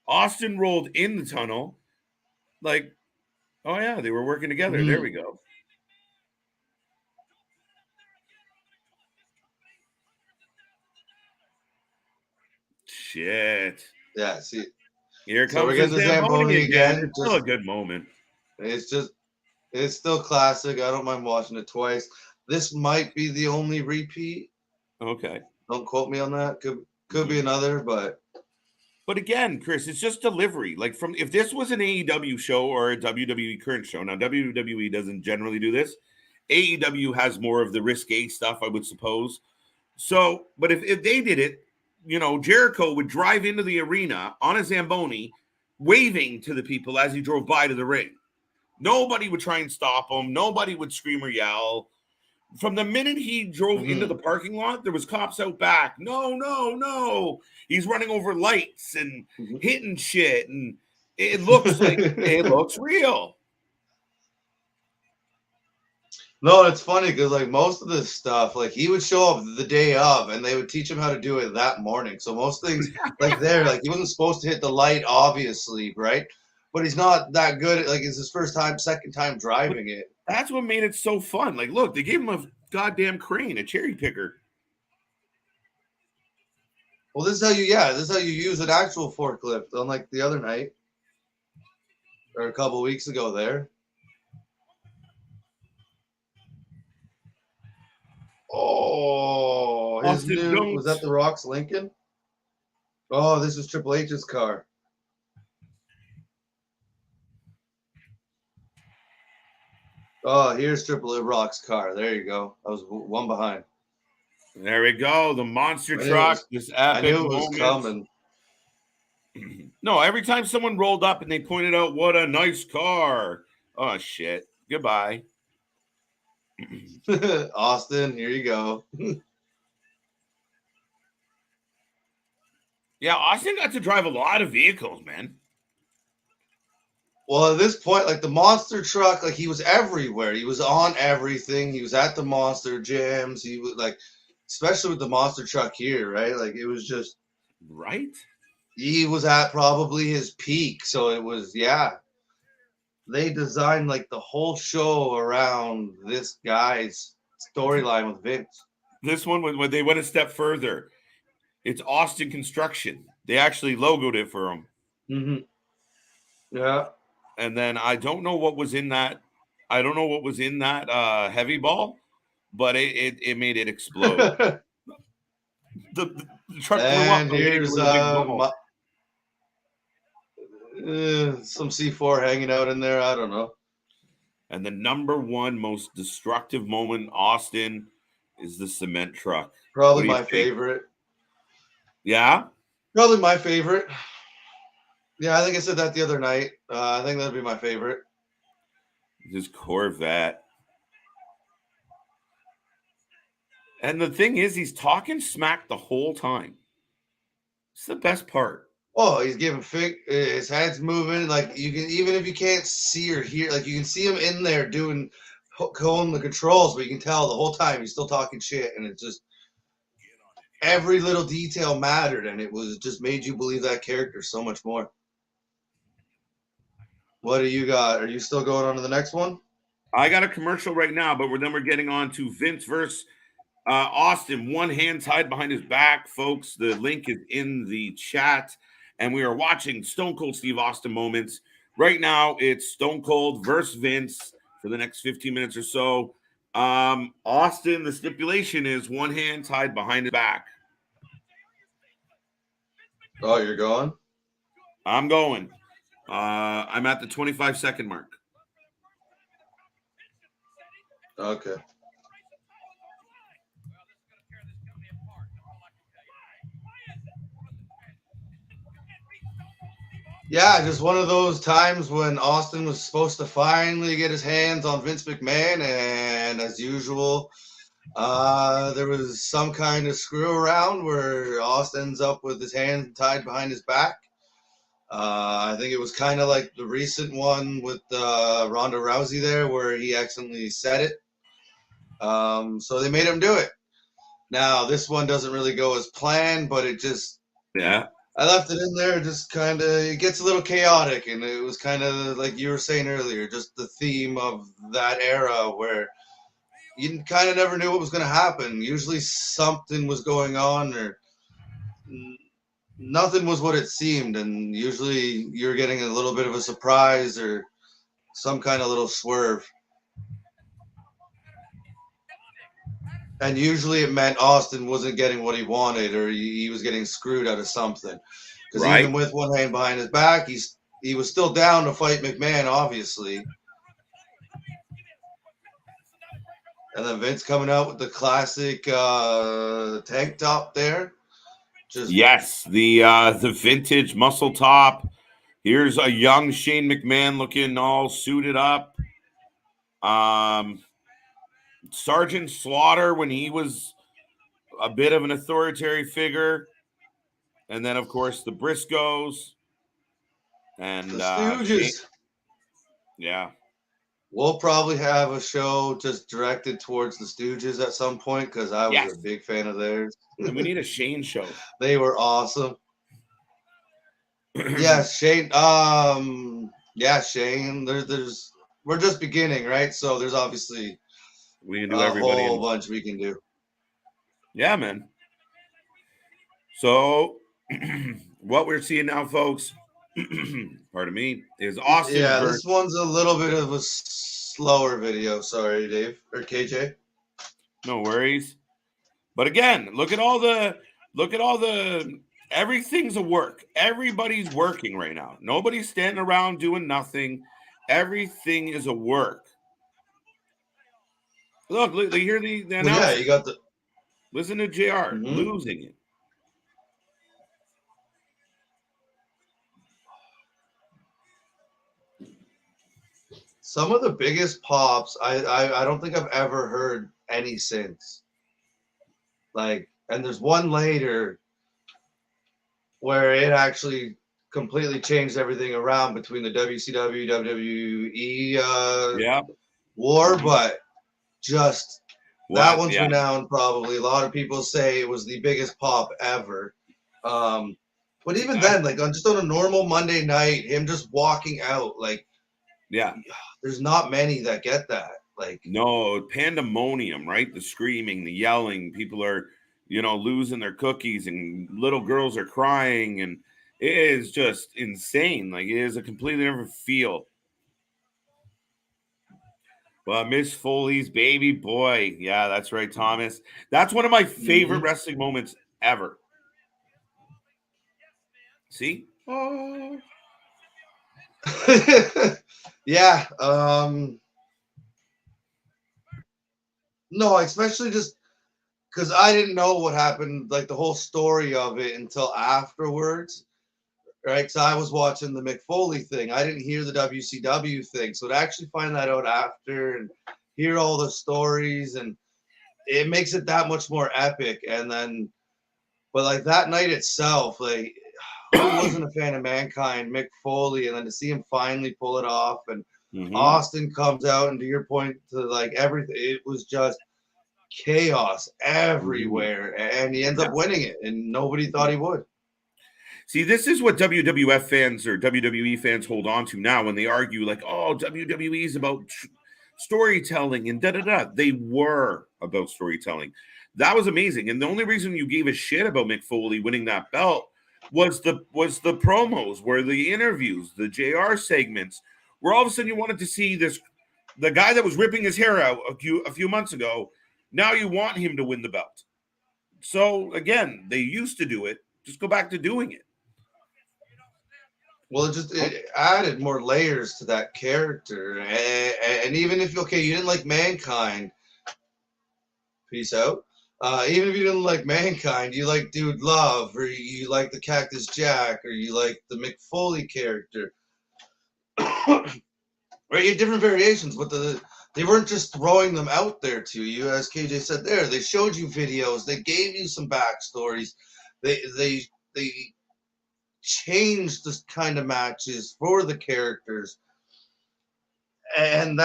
Austin rolled in the tunnel. Like, oh yeah, they were working together. There we go. Shit. Yeah, see. Here So we're comes getting the the Zamboni Zamboni again. again. It's still a good moment. It's still classic. I don't mind watching it twice. This might be the only repeat. Okay. Don't quote me on that. Could be another, but again, Chris, it's just delivery. Like if this was an AEW show or a WWE current show. Now WWE doesn't generally do this. AEW has more of the risque stuff, I would suppose. So, but if they did it, Jericho would drive into the arena on a Zamboni, waving to the people as he drove by to the ring. Nobody would try and stop him. Nobody would scream or yell. From the minute he drove into the parking lot, there was cops out back. No. He's running over lights and hitting shit. And it looks like it looks real. No, it's funny because like most of this stuff, like he would show up the day of, and they would teach him how to do it that morning. So most things, like he wasn't supposed to hit the light, obviously, right? But he's not that good at it's his second time driving it. That's what made it so fun. Like, look, they gave him a goddamn crane, a cherry picker. Well, this is how you use an actual forklift, unlike the other night or a couple weeks ago there. Oh, was that the Rock's Lincoln? Oh, this is Triple H's car. Oh, here's Triple H Rock's car. There you go. I was one behind. There we go. The monster truck. This epic I knew it was coming. No, every time someone rolled up and they pointed out what a nice car. Oh shit. Goodbye. Austin, here you go. Yeah, Austin got to drive a lot of vehicles, man. Well, at this point, like the monster truck, like he was everywhere. He was on everything. He was at the monster jams. He was like, especially with the monster truck here, right? Like it was just right. He was at probably his peak. So it was, yeah. they designed like the whole show around this guy's storyline with Vince. This one, when they went a step further, it's Austin Construction. They actually logoed it for him. Mm-hmm. Yeah. And then I don't know what was in that. I don't know what was in that heavy ball, but it made it explode. the truck blew up. And here's some C4 hanging out in there. I don't know. And the number one most destructive moment in Austin is the cement truck. Probably my favorite. Yeah? Probably my favorite. Yeah, I think I said that the other night. I think that'd be my favorite. His Corvette. And the thing is, he's talking smack the whole time. It's the best part. Oh, he's giving his head's moving. Like you can, even if you can't see or hear, like you can see him in there holding the controls, but you can tell the whole time he's still talking shit, and it's just every little detail mattered, and it was just made you believe that character so much more. What do you got? Are you still going on to the next one? I got a commercial right now, but we're getting on to Vince versus Austin. One hand tied behind his back, folks. The link is in the chat. And we are watching Stone Cold Steve Austin moments. Right now, it's Stone Cold versus Vince for the next 15 minutes or so. Austin, the stipulation is one hand tied behind his back. Oh, you're going? I'm going. I'm at the 25-second mark. Okay. Yeah, just one of those times when Austin was supposed to finally get his hands on Vince McMahon, and as usual, there was some kind of screw around where Austin ends up with his hand tied behind his back. I think it was kind of like the recent one with Ronda Rousey there, where he accidentally said it. So they made him do it. Now, this one doesn't really go as planned, but it just... Yeah. I left it in there, just kind of, it gets a little chaotic, and it was kind of like you were saying earlier, just the theme of that era where you kind of never knew what was going to happen. Usually something was going on, or nothing was what it seemed, and usually you're getting a little bit of a surprise or some kind of little swerve. And usually it meant Austin wasn't getting what he wanted, or he was getting screwed out of something. Because right. Even with one hand behind his back, he was still down to fight McMahon, obviously. And then Vince coming out with the classic tank top there. Yes, the vintage muscle top. Here's a young Shane McMahon looking all suited up. Sergeant Slaughter when he was a bit of an authoritarian figure. And then, of course, the Briscoes. And the Stooges. Yeah. We'll probably have a show just directed towards the Stooges at some point, because I was a big fan of theirs. And we need a Shane show. They were awesome. Yes, Shane. Shane. There's we're just beginning, right? So there's obviously we can do everybody a whole bunch we can do. Yeah, man. So what we're seeing now, folks, pardon me, is Austin. Yeah, this one's a little bit of a slower video. Sorry, Dave or KJ. No worries. But again, look at all the everything's a work. Everybody's working right now. Nobody's standing around doing nothing. Everything is a work. Look, hear the announcement. Yeah, you got the. Listen to JR losing it. Some of the biggest pops, I don't think I've ever heard any since. Like, and there's one later where it actually completely changed everything around between the WCW, WWE war, but just that one's renowned probably. A lot of people say it was the biggest pop ever. But even then, like on a normal Monday night, him just walking out, like Yeah. There's not many that get that. Like, no, pandemonium, right? The screaming, the yelling, people are, losing their cookies, and little girls are crying, and it is just insane. Like, it is a completely different feel. But Miss Foley's baby boy. Yeah, that's right, Thomas. That's one of my favorite wrestling moments ever. See? Oh. Yeah. No, especially just because I didn't know what happened, like the whole story of it until afterwards, right? So I was watching the Mick Foley thing. I didn't hear the WCW thing. So to actually find that out after and hear all the stories, and it makes it that much more epic. And then, but like that night itself, like who wasn't a fan of Mankind, Mick Foley, and then to see him finally pull it off, and Austin comes out, and to your point, to like everything, it was just chaos everywhere, and he ends up winning it, and nobody thought he would. See, this is what WWF fans or WWE fans hold on to now when they argue, like, oh, WWE is about storytelling and da-da-da. They were about storytelling. That was amazing. And the only reason you gave a shit about Mick Foley winning that belt was the promos, were the interviews, the JR segments, where all of a sudden you wanted to see the guy that was ripping his hair out a few months ago. Now you want him to win the belt. So again, they used to do it. Just go back to doing it. Well, it added more layers to that character, and even if you didn't like Mankind, peace out. Even if you didn't like Mankind, you like Dude Love, or you like the Cactus Jack, or you like the Mick Foley character. Right, you had different variations, but they weren't just throwing them out there to you, as KJ said there. They showed you videos. They gave you some backstories. They changed the kind of matches for the characters. And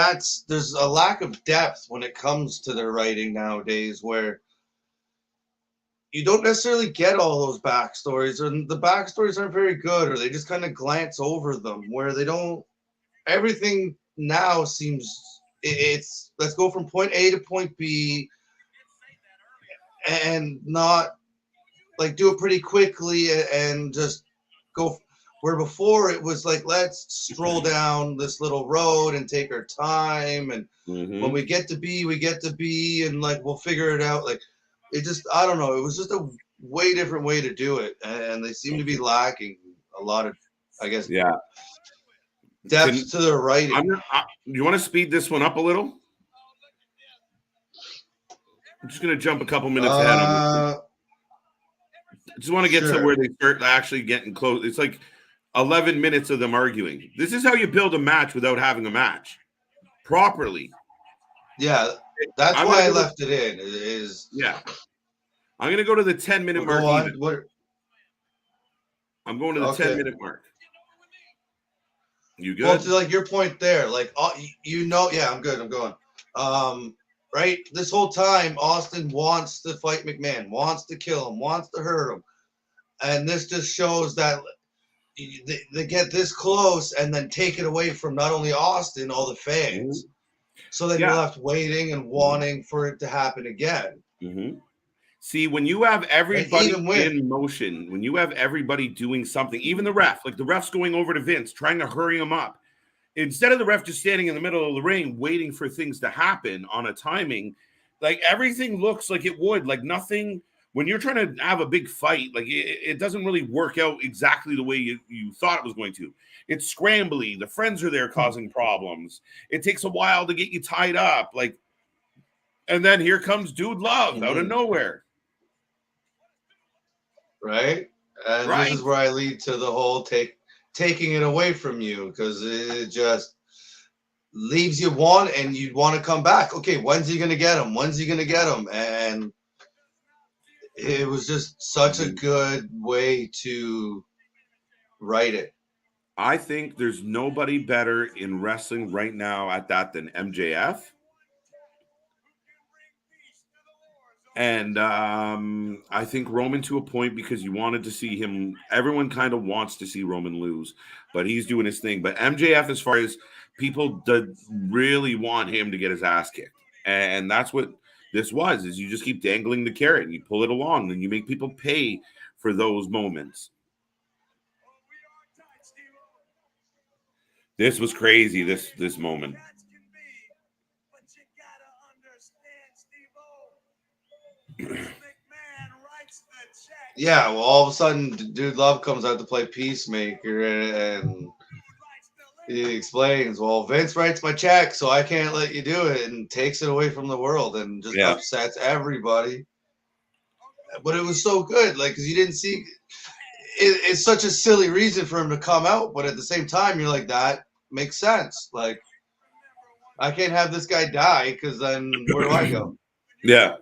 there's a lack of depth when it comes to their writing nowadays, where you don't necessarily get all those backstories, or the backstories aren't very good, or they just kind of glance over them, where they don't. Everything now seems it's let's go from point A to point B, and not like do it pretty quickly and just go. Where before it was like, let's stroll down this little road and take our time, and when we get to B, we get to B, and like we'll figure it out. Like it just, I don't know, it was just a way different way to do it, and they seem to be lacking a lot of, I guess, depth to their writing. You want to speed this one up a little? I'm just going to jump a couple minutes ahead on this. I just want to get to where they start actually getting close. It's like 11 minutes of them arguing. This is how you build a match without having a match properly. Yeah, that's why I left it in. I'm going to go to the 10-minute mark. I'm going to the 10-minute mark. You good? Well, to like your point there, like yeah, I'm good. I'm going. Right, this whole time, Austin wants to fight McMahon, wants to kill him, wants to hurt him, and this just shows that they get this close and then take it away from not only Austin, all the fans. So then you're left waiting and wanting for it to happen again. See, when you have everybody in motion, when you have everybody doing something, even the ref, like the ref's going over to Vince, trying to hurry him up, instead of the ref just standing in the middle of the ring waiting for things to happen on a timing, like everything looks like it would, like nothing. When you're trying to have a big fight, like it doesn't really work out exactly the way you thought it was going to. It's scrambly. The friends are there causing problems. It takes a while to get you tied up. Like, and then here comes Dude Love out of nowhere. Right? And this is where I lead to the whole taking it away from you, because it just leaves you and you want to come back. Okay, when's he going to get him? When's he going to get him? And it was just such a good way to write it. I think there's nobody better in wrestling right now at that than MJF. And I think Roman to a point, because you wanted to see him. Everyone kind of wants to see Roman lose, but he's doing his thing. But MJF, as far as people really want him to get his ass kicked, and that's what this was. Is you just keep dangling the carrot and you pull it along, and you make people pay for those moments. This was crazy. This moment. Yeah, well, all of a sudden, Dude Love comes out to play Peacemaker, and he explains, well, Vince writes my check, so I can't let you do it, and takes it away from the world and just upsets everybody. But it was so good, like, because you didn't see it's such a silly reason for him to come out, but at the same time, you're like, that makes sense. Like, I can't have this guy die, because then where do I go? Yeah.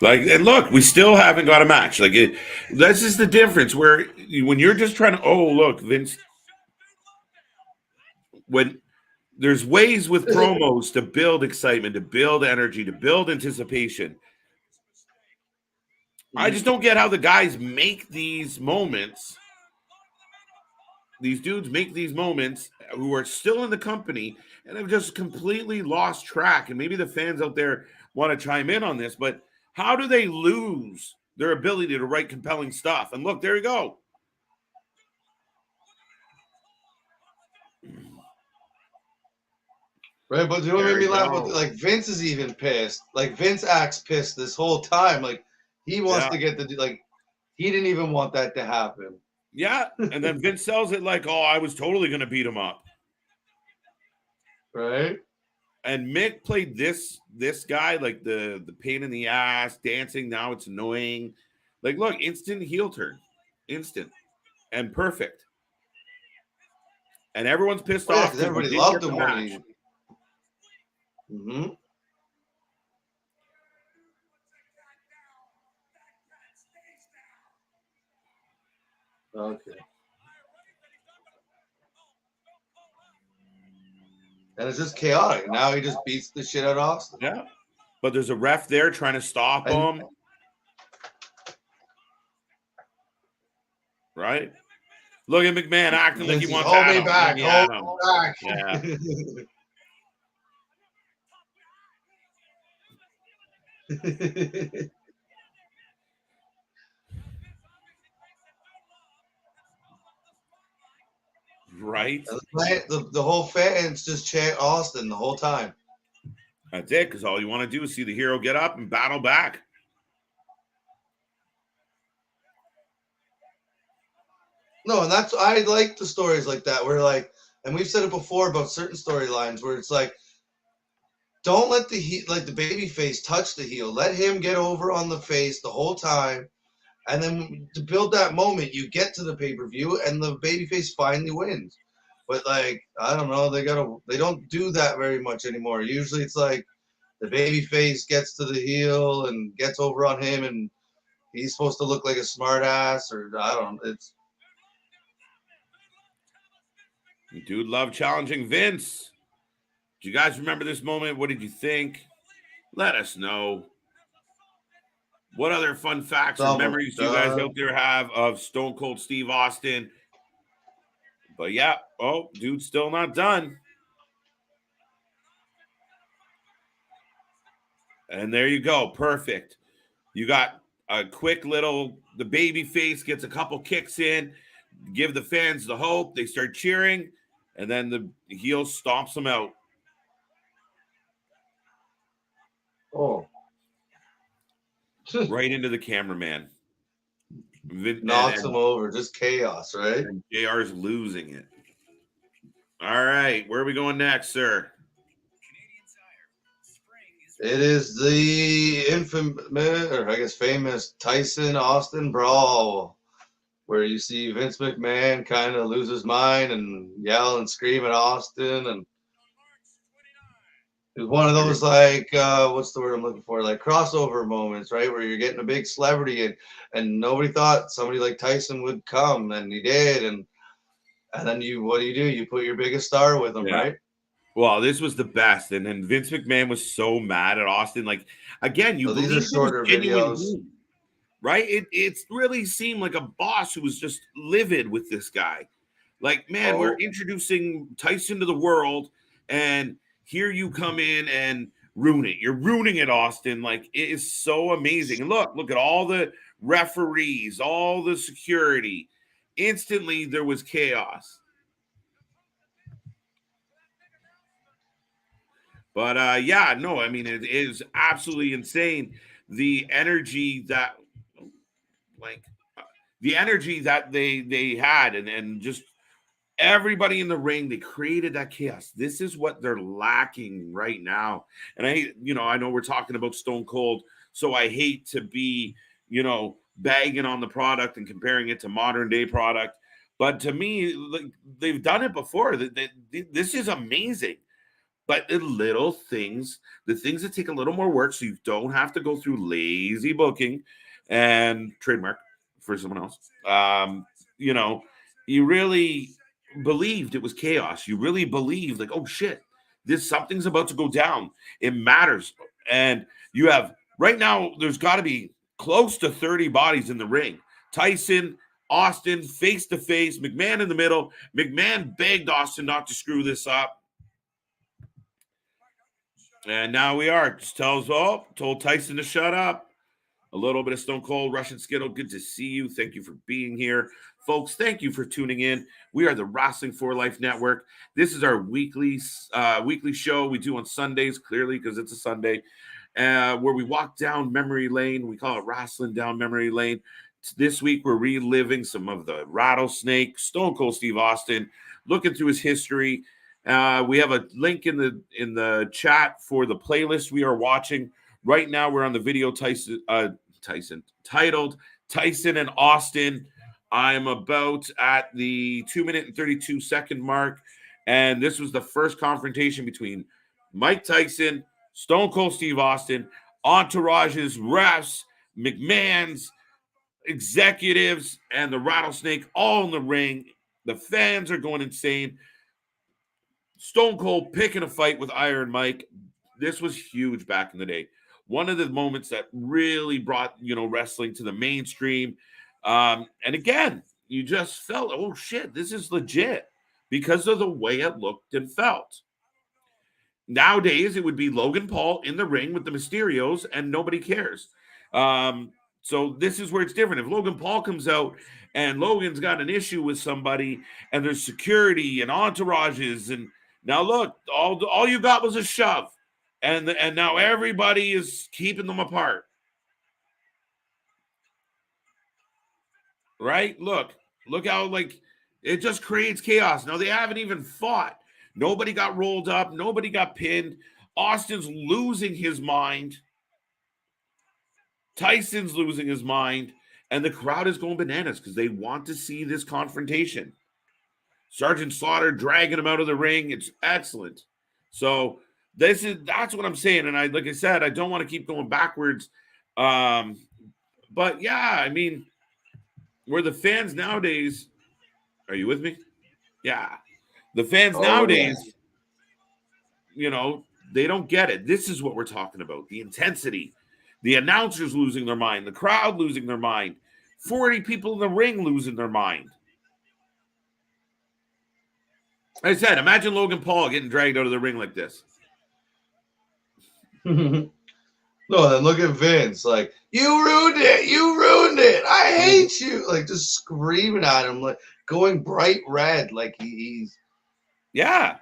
Like, and look, we still haven't got a match. Like, that's just the difference. Where when you're just trying to, oh, look, Vince. When there's ways with promos to build excitement, to build energy, to build anticipation. I just don't get how the guys make these moments. These dudes make these moments who are still in the company and have just completely lost track. And maybe the fans out there want to chime in on this, but how do they lose their ability to write compelling stuff? And look, there you go. Right, but you know what made me laugh? Like, Vince is even pissed. Like, Vince acts pissed this whole time. Like, he wants to get the, like, he didn't even want that to happen. Yeah, and then Vince sells it like, oh, I was totally going to beat him up. Right? And Mick played this guy, like the pain in the ass, dancing, now it's annoying. Like, look, instant heel turn. Instant. And perfect. And everyone's pissed off. Because everybody loved him when he... Mm-hmm. Okay. And it's just chaotic. Now he just beats the shit out of Austin. Yeah. But there's a ref there trying to stop him. Right? Look at McMahon acting like he wants to hold me back. Hold me back. Yeah. Right. The whole fans just chant Austin the whole time. That's it, because all you want to do is see the hero get up and battle back. No, and that's, I like the stories like that where, like, and we've said it before about certain storylines where it's like, don't let the baby face touch the heel. Let him get over on the face the whole time. And then to build that moment, you get to the pay-per-view and the babyface finally wins. But, like, I don't know, they don't do that very much anymore. Usually it's like the babyface gets to the heel and gets over on him and he's supposed to look like a smart ass, or I don't know. Dude Love challenging Vince. Do you guys remember this moment? What did you think? Let us know. What other fun facts or memories do you guys out there have of Stone Cold Steve Austin? But yeah, oh, dude's still not done. And there you go. Perfect. You got a quick little, the baby face gets a couple kicks in, give the fans the hope. They start cheering, and then the heel stomps them out. Oh. Right into the cameraman. Knocks him over. Just chaos, right? And JR's losing it. All right. Where are we going next, sir? It is the infamous, or I guess famous, Tyson Austin brawl, where you see Vince McMahon kind of lose his mind and yell and scream at Austin, and it was one of those, like, what's the word I'm looking for? Like crossover moments, right? Where you're getting a big celebrity and nobody thought somebody like Tyson would come, and he did, and then what do? You put your biggest star with him, right? Well, this was the best, and then Vince McMahon was so mad at Austin. Like again, you So these are believed it was shorter genuine videos. heat, right? It really seemed like a boss who was just livid with this guy. Like, man, we're Oh, introducing Tyson to the world, and here you come in and ruin it. You're ruining it, Austin. Like, it is so amazing. And look at all the referees, all the security. Instantly, there was chaos. But yeah, no, I mean, it is absolutely insane. The energy that, like, the energy that they had, and just everybody in the ring, they created that chaos. This is what they're lacking right now. And I know we're talking about Stone Cold, so I hate to be, bagging on the product and comparing it to modern day product. But to me, like, they've done it before. This is amazing. But the things that take a little more work, so you don't have to go through lazy booking and trademark for someone else. You know, you really believed it was chaos. You really believed, like, oh shit, this something's about to go down. It matters. And you have right now, there's got to be close to 30 bodies in the ring. Tyson, Austin, face to face, McMahon in the middle. McMahon begged Austin not to screw this up. And now we are. Just told Tyson to shut up. A little bit of Stone Cold Russian Skittle. Good to see you. Thank you for being here. Folks, thank you for tuning in. We are the Wrestling for Life Network. This is our weekly show we do on Sundays, clearly because it's a Sunday, where we walk down memory lane. We call it Wrestling Down Memory Lane. This week, we're reliving some of the Rattlesnake, Stone Cold Steve Austin, looking through his history. We have a link in the chat for the playlist we are watching right now. We're on the video titled Tyson and Austin. I'm about at the 2-minute and 32-second mark, and this was the first confrontation between Mike Tyson, Stone Cold Steve Austin, entourages, refs, McMahon's, executives, and the Rattlesnake all in the ring. The fans are going insane. Stone Cold picking a fight with Iron Mike. This was huge back in the day. One of the moments that really brought, wrestling to the mainstream. And again, you just felt, oh shit, this is legit because of the way it looked and felt. Nowadays, it would be Logan Paul in the ring with the Mysterios and nobody cares. So this is where it's different. If Logan Paul comes out and Logan's got an issue with somebody and there's security and entourages, and now look, all you got was a shove, and now everybody is keeping them apart. Right? Look how, like, it just creates chaos. Now they haven't even fought. Nobody got rolled up. Nobody got pinned. Austin's losing his mind. Tyson's losing his mind. And the crowd is going bananas because they want to see this confrontation. Sergeant Slaughter dragging him out of the ring. It's excellent. So that's what I'm saying. And like I said, I don't want to keep going backwards. But yeah, I mean, where the fans nowadays, are you with me? Yeah. The fans nowadays, they don't get it. This is what we're talking about. The intensity. The announcers losing their mind. The crowd losing their mind. 40 people in the ring losing their mind. Like I said, imagine Logan Paul getting dragged out of the ring like this. No, then look at Vince. Like, you ruined it. You ruined it. I hate you. Like, just screaming at him, like going bright red. Like he's. Yeah.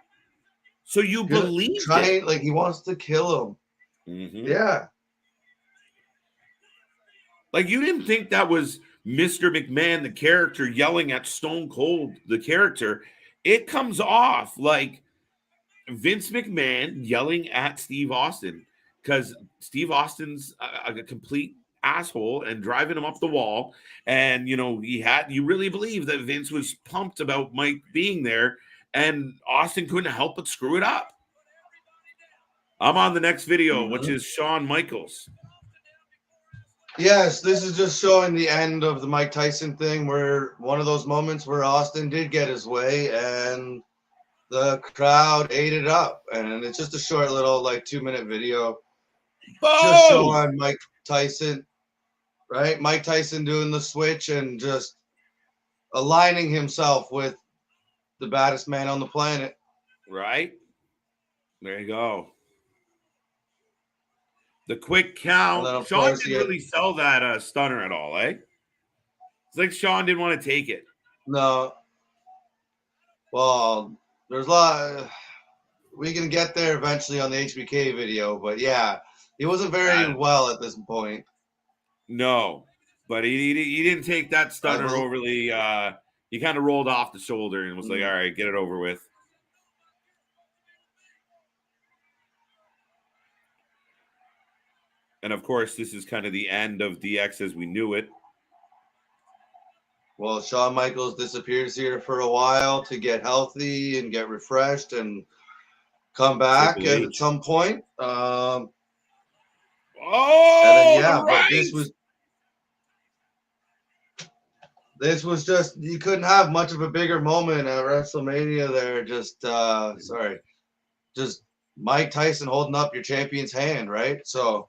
So you believe it. Like he wants to kill him. Mm-hmm. Yeah. Like, you didn't think that was Mr. McMahon, the character, yelling at Stone Cold, the character. It comes off like Vince McMahon yelling at Steve Austin because Steve Austin's a complete asshole and driving him up the wall. And, you really believe that Vince was pumped about Mike being there, and Austin couldn't help but screw it up. I'm on the next video, which is Shawn Michaels. Yes, this is just showing the end of the Mike Tyson thing, where one of those moments where Austin did get his way, and the crowd ate it up, and it's just a short little like 2-minute video, just Boom! showing Mike Tyson, right? Mike Tyson doing the switch and just aligning himself with the baddest man on the planet. Right? There you go. The quick count. And then, of Sean course, didn't really sell that stunner at all, eh? It's like Sean didn't want to take it. No. Well, there's a lot. We can get there eventually on the HBK video, but yeah, he wasn't very well at this point. No, but he didn't take that stunner overly. He kind of rolled off the shoulder and was like, all right, get it over with. And of course, this is kind of the end of DX as we knew it. Well, Shawn Michaels disappears here for a while to get healthy and get refreshed and come back at some point. And then, yeah, but this was just, you couldn't have much of a bigger moment at WrestleMania there. Just Mike Tyson holding up your champion's hand, right? So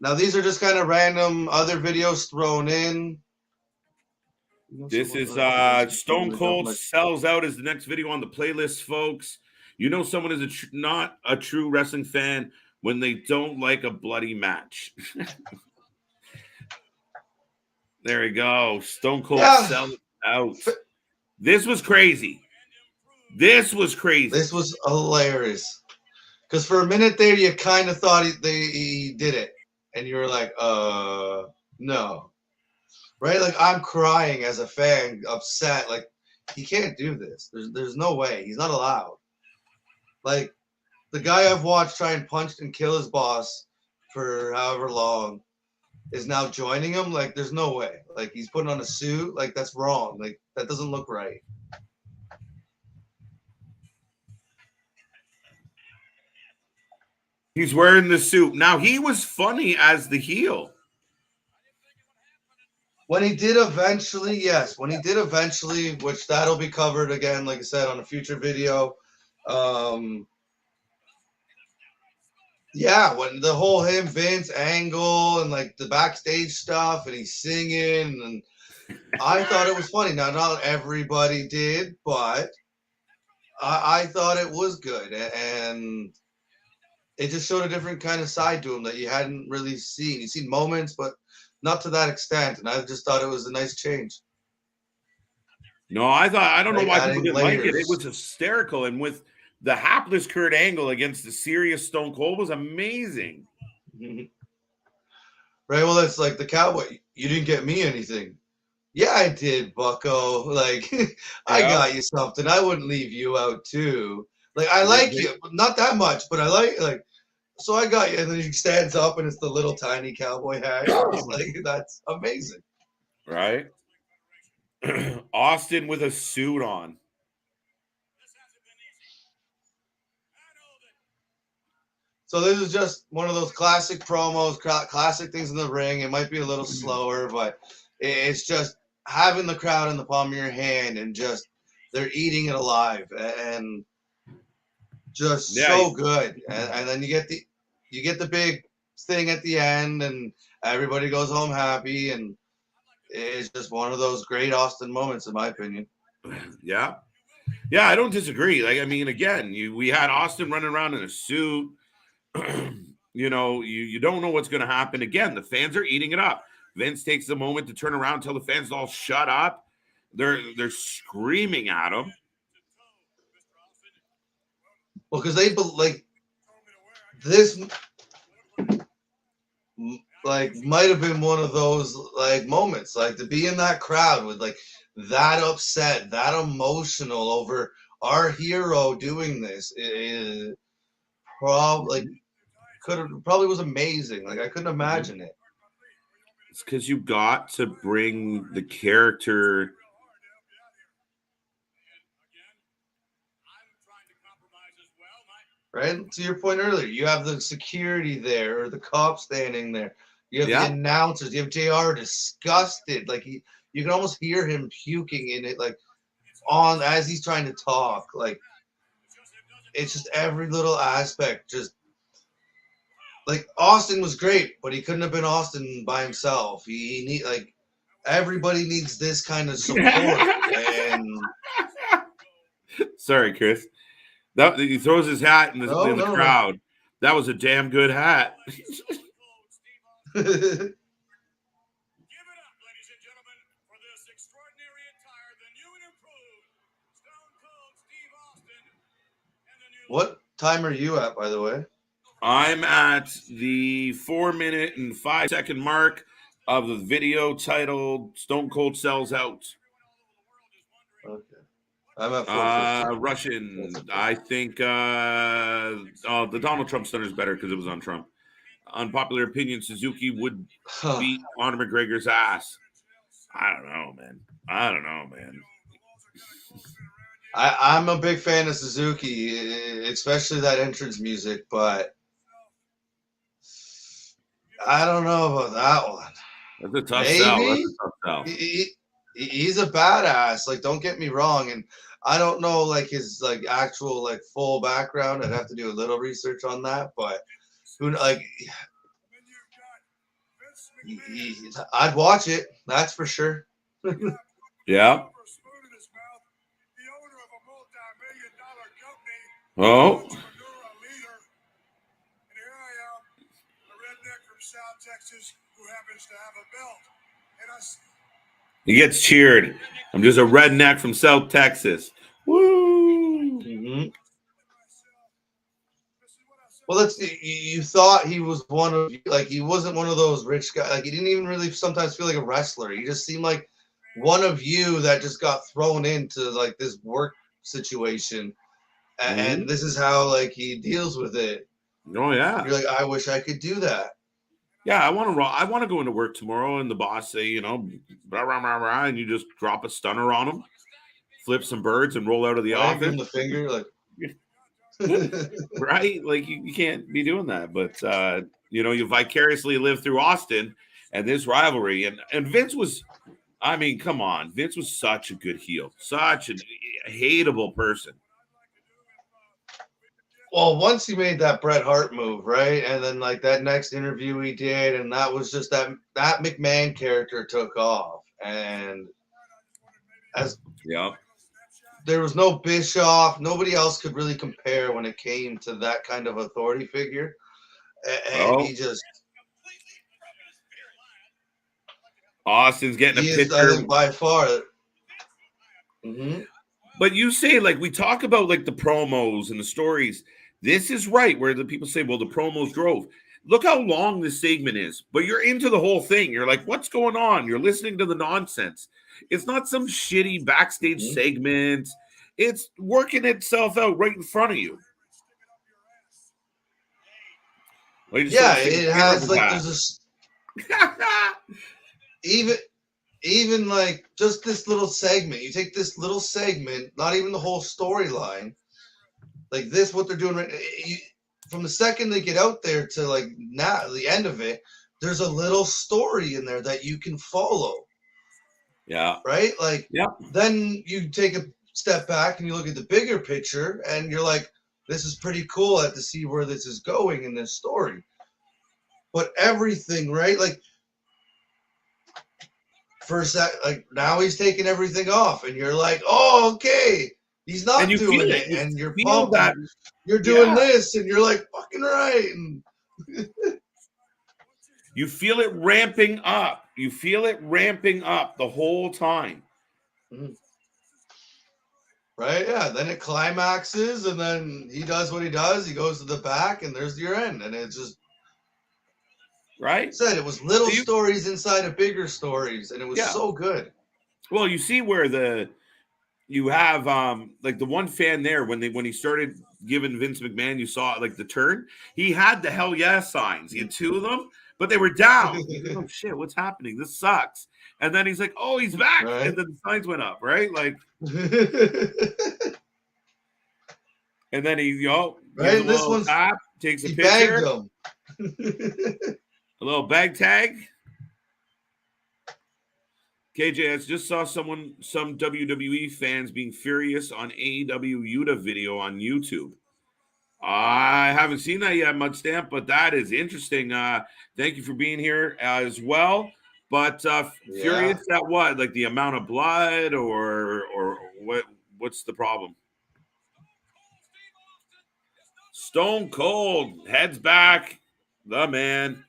now these are just kind of random other videos thrown in. This is Stone Cold sells out as the next video on the playlist, folks. You know someone is not a true wrestling fan when they don't like a bloody match. There we go. Stone Cold sells out. This was crazy. This was crazy. This was hilarious. Because for a minute there, you kind of thought he did it. And you were like, no. Right? Like, I'm crying as a fan, upset. Like, he can't do this. There's no way. He's not allowed. Like, the guy I've watched try and punch and kill his boss for however long is now joining him. Like, there's no way. Like, he's putting on a suit. Like, that's wrong. Like, that doesn't look right. He's wearing the suit. Now, he was funny as the heel. When he did eventually, yes. When he did eventually, which that'll be covered again, like I said, on a future video. Yeah, when the whole Vince angle and like the backstage stuff and he's singing, and I thought it was funny. Now, not everybody did, but I thought it was good. And it just showed a different kind of side to him that you hadn't really seen. You've seen moments, but not to that extent. And I just thought it was a nice change. No, I don't know why people didn't like it. It was hysterical. And with the hapless Kurt Angle against the serious Stone Cold was amazing. Right. Well, it's like the cowboy. You didn't get me anything. Yeah, I did, bucko. Like, I got you something. I wouldn't leave you out too. Like, I like you, but not that much, but I like, so I got you. And then he stands up and it's the little tiny cowboy hat. Like, that's amazing. Right? Austin with a suit on. So this is just one of those classic promos, classic things in the ring. It might be a little slower, but it's just having the crowd in the palm of your hand and just they're eating it alive and just so good. And then you get the big thing at the end and everybody goes home happy, and it's just one of those great Austin moments, in my opinion. Yeah, I don't disagree. Like, I mean, again, we had Austin running around in a suit. You know, you don't know what's going to happen. Again, the fans are eating it up. Vince takes the moment to turn around, tell the fans to all shut up. They're screaming at him. Well, because they like this, like might have been one of those like moments, like to be in that crowd with like that upset, that emotional over our hero doing this. It probably was amazing. Like, I couldn't imagine it. It's because you got to bring the character. Right? To your point earlier, you have the security there or the cop standing there. You have the announcers. You have JR disgusted. Like, you can almost hear him puking in it. Like, on as he's trying to talk. Like, it's just every little aspect. Just like Austin was great, but he couldn't have been Austin by himself. He need like everybody needs this kind of support. And sorry, Chris. That he throws his hat in no, the crowd. That was a damn good hat. What time are you at, by the way? I'm at the 4 minute and 5 second mark of the video titled Stone Cold Sells Out. Okay. I'm at 4:15. Russian. I think the Donald Trump Center is better because it was on Trump. Unpopular opinion, Suzuki would beat Conor McGregor's ass. I don't know, man. I'm a big fan of Suzuki, especially that entrance music, but I don't know about that one. That's a tough sell. Maybe That's a tough sell. he's a badass. Like, don't get me wrong, and I don't know like his like actual like full background. I'd have to do a little research on that, but who like I'd watch it. That's for sure. Yeah. Oh. He gets cheered. I'm just a redneck from South Texas. Woo! Mm-hmm. Well, that's you thought he was one of like he wasn't one of those rich guys. Like he didn't even really sometimes feel like a wrestler. He just seemed like one of you that just got thrown into like this work situation, and this is how like he deals with it. Oh yeah. You're like, I wish I could do that. Yeah, I want to go into work tomorrow, and the boss say, you know, rah, rah, rah, rah, and you just drop a stunner on him, flip some birds, and roll out of the office. Give him the finger, like. Right? Like you can't be doing that. But you know, you vicariously live through Austin and this rivalry. And Vince was, I mean, come on. Vince was such a good heel, such a hateable person. Well, once he made that Bret Hart move, right? And then like that next interview he did, and that was just that McMahon character took off. And as there was no Bischoff, nobody else could really compare when it came to that kind of authority figure. And he just Austin's getting a picture. I think by far. Mm-hmm. But you say, like, we talk about like the promos and the stories. This is right where the people say, well, the promos drove. Look how long this segment is, but you're into the whole thing. You're like, what's going on? You're listening to the nonsense. It's not some shitty backstage segment. It's working itself out right in front of you. Well, yeah, it has like there's a even like just this little segment. You take this little segment, not even the whole storyline. Like this, what they're doing right from the second they get out there to like now the end of it, there's a little story in there that you can follow. Yeah. Right? Like, yeah. Then you take a step back and you look at the bigger picture and you're like, this is pretty cool to see where this is going in this story. But everything, right? Like, first, like now he's taking everything off and you're like, oh, okay. He's not doing it. And you're pumped that you're doing this and you're like, fucking right. And you feel it ramping up. You feel it ramping up the whole time. Right? Yeah. Then it climaxes and then he does what he does. He goes to the back and there's your end. And it's just. Right? Like I said, it was little stories inside of bigger stories. And it was so good. Well, you see where you have like the one fan there when he started giving Vince McMahon, you saw like the turn. He had the hell yeah signs. He had two of them, but they were down. Oh shit, what's happening? This sucks. And then he's like, oh, he's back. Right. And then the signs went up, right? Like and then he right. This one's tap, takes a picture. Bagged him. A little bag tag. KJ, I just saw some WWE fans being furious on AEW Yuta video on YouTube. I haven't seen that yet, Mudstamp, but that is interesting. Thank you for being here as well. But furious at what? Like the amount of blood, or what? What's the problem? Stone Cold heads back, the man.